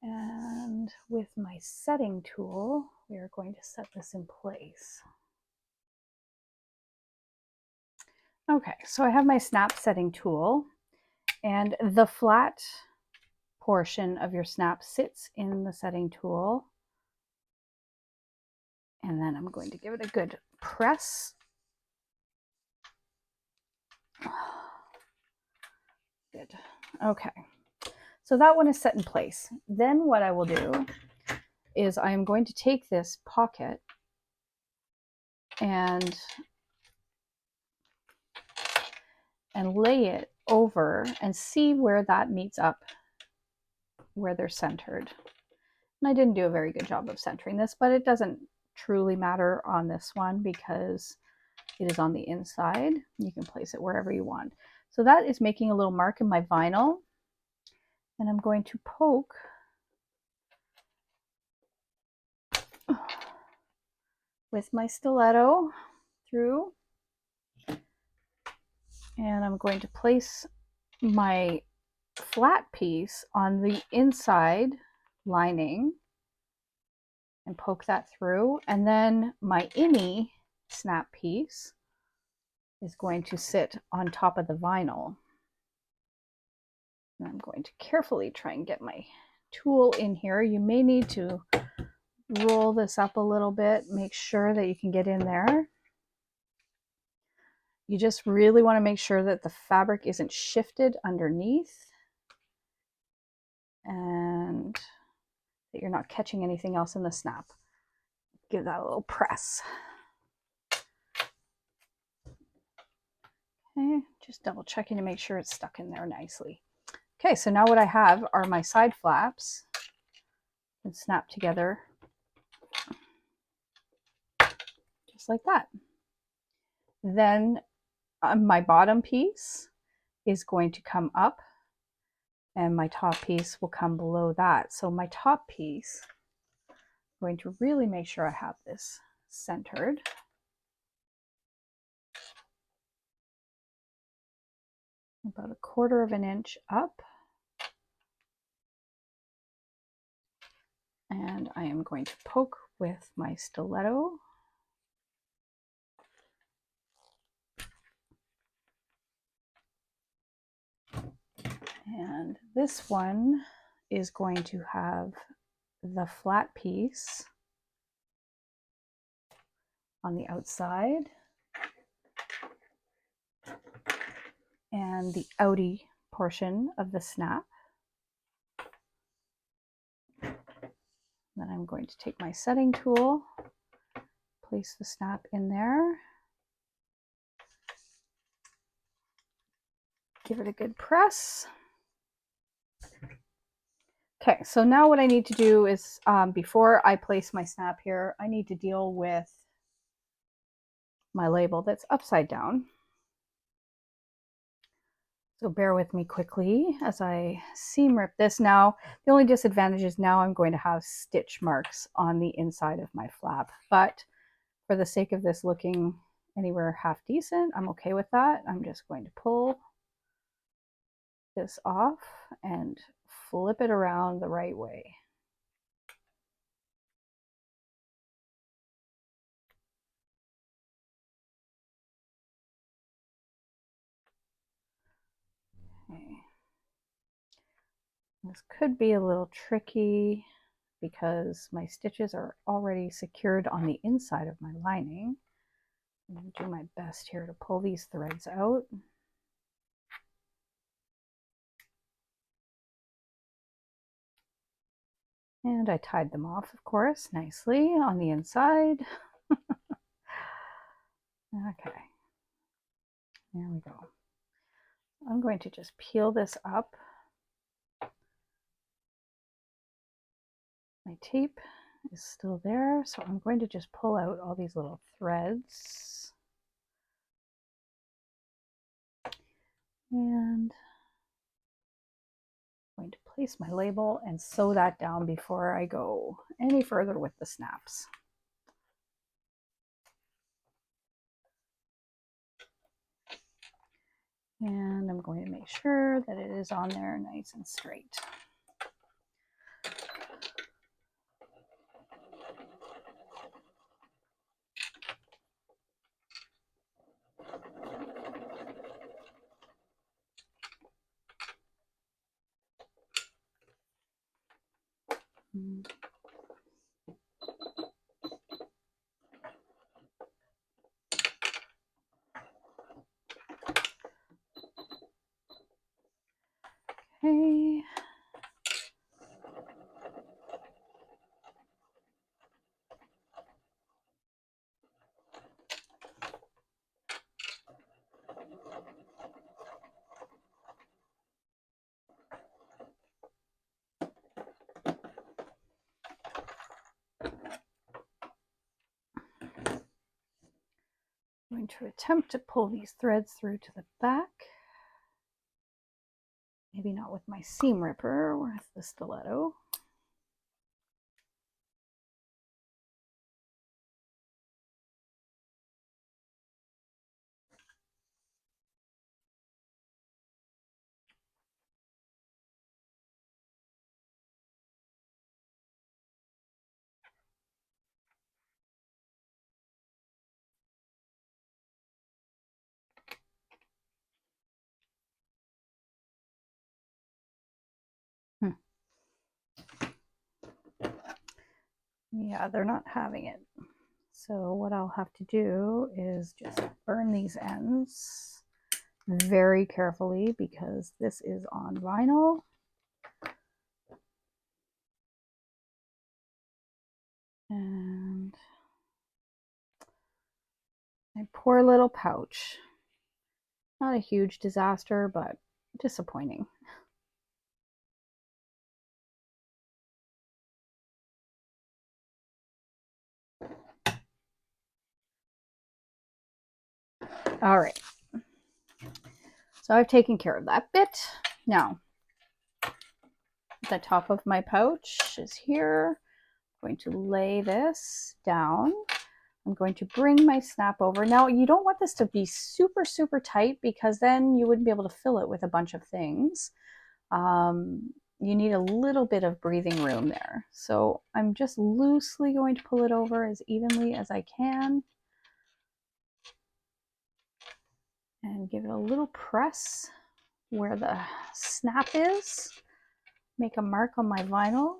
And with my setting tool, we are going to set this in place. Okay, so I have my snap setting tool, and the flat portion of your snap sits in the setting tool. And then I'm going to give it a good press. Good. Okay. So that one is set in place. Then what I will do is I am going to take this pocket and lay it over and see where that meets up, where they're centered. And I didn't do a very good job of centering this, but it doesn't truly matter on this one because it is on the inside. You can place it wherever you want. So that is making a little mark in my vinyl. And I'm going to poke with my stiletto through. And I'm going to place my flat piece on the inside lining and poke that through. And then my innie snap piece is going to sit on top of the vinyl. And I'm going to carefully try and get my tool in here. You may need to roll this up a little bit, make sure that you can get in there. You just really want to make sure that the fabric isn't shifted underneath and that you're not catching anything else in the snap. Give that a little press. Okay, just double checking to make sure it's stuck in there nicely. Okay, so now what I have are my side flaps and snap together just like that. Then my bottom piece is going to come up and my top piece will come below that. So my top piece, I'm going to really make sure I have this centered. About 1/4 inch up. And I am going to poke with my stiletto. And this one is going to have the flat piece on the outside and the outie portion of the snap. Then I'm going to take my setting tool, place the snap in there, give it a good press. Okay, so now what I need to do is, before I place my snap here, I need to deal with my label that's upside down. So bear with me quickly as I seam rip this. Now, the only disadvantage is now I'm going to have stitch marks on the inside of my flap, but for the sake of this looking anywhere half decent, I'm okay with that. I'm just going to pull this off and flip it around the right way. Okay. This could be a little tricky because my stitches are already secured on the inside of my lining. I'm going to do my best here to pull these threads out. And I tied them off, of course, nicely on the inside. Okay, there we go. I'm going to just peel this up. My tape is still there, so I'm going to just pull out all these little threads. And I'm going to place my label and sew that down before I go any further with the snaps. And I'm going to make sure that it is on there nice and straight. Okay. I'm going to attempt to pull these threads through to the back. Maybe not with my seam ripper, with the stiletto. Yeah, they're not having it. So what I'll have to do is just burn these ends very carefully because this is on vinyl. And my poor little pouch. Not a huge disaster, but disappointing. All right. So I've taken care of that bit. Now, the top of my pouch is here. I'm going to lay this down. I'm going to bring my snap over. Now, you don't want this to be super, super tight because then you wouldn't be able to fill it with a bunch of things. You need a little bit of breathing room there. So I'm just loosely going to pull it over as evenly as I can. And give it a little press where the snap is. Make a mark on my vinyl.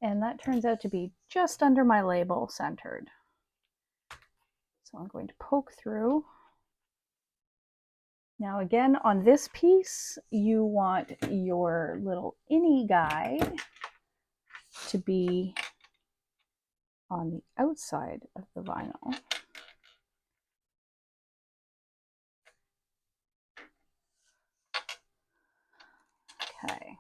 And that turns out to be just under my label centered. So I'm going to poke through. Now again, on this piece, you want your little innie guy to be on the outside of the vinyl. Okay.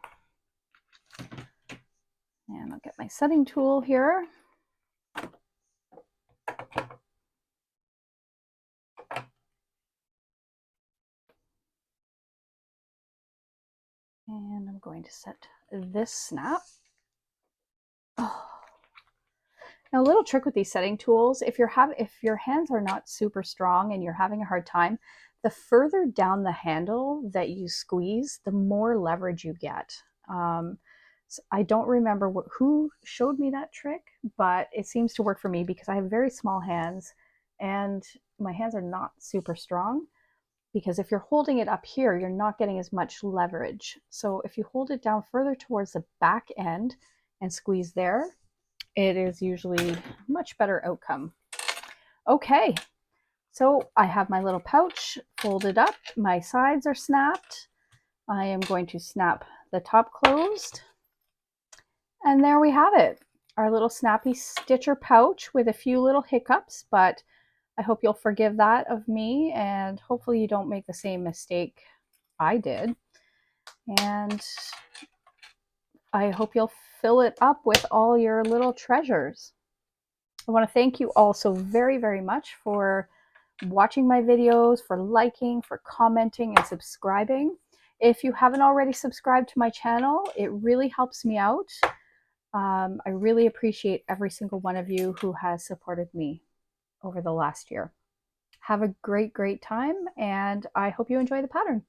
And I'll get my setting tool here. And I'm going to set this snap. Oh. Now, a little trick with these setting tools, if your hands are not super strong and you're having a hard time, the further down the handle that you squeeze, the more leverage you get. So I don't remember who showed me that trick, but it seems to work for me because I have very small hands and my hands are not super strong. Because if you're holding it up here, you're not getting as much leverage. So if you hold it down further towards the back end and squeeze there, it is usually a much better outcome. Okay, so I have my little pouch folded up. My sides are snapped. I am going to snap the top closed. And there we have it, our little Snappy stitcher pouch with a few little hiccups, but I hope you'll forgive that of me, and hopefully you don't make the same mistake I did. And I hope you'll fill it up with all your little treasures. I want to thank you all so very, very much for watching my videos, for liking, for commenting, and subscribing. If you haven't already subscribed to my channel, it really helps me out. I really appreciate every single one of you who has supported me over the last year. Have a great, great time, and I hope you enjoy the pattern.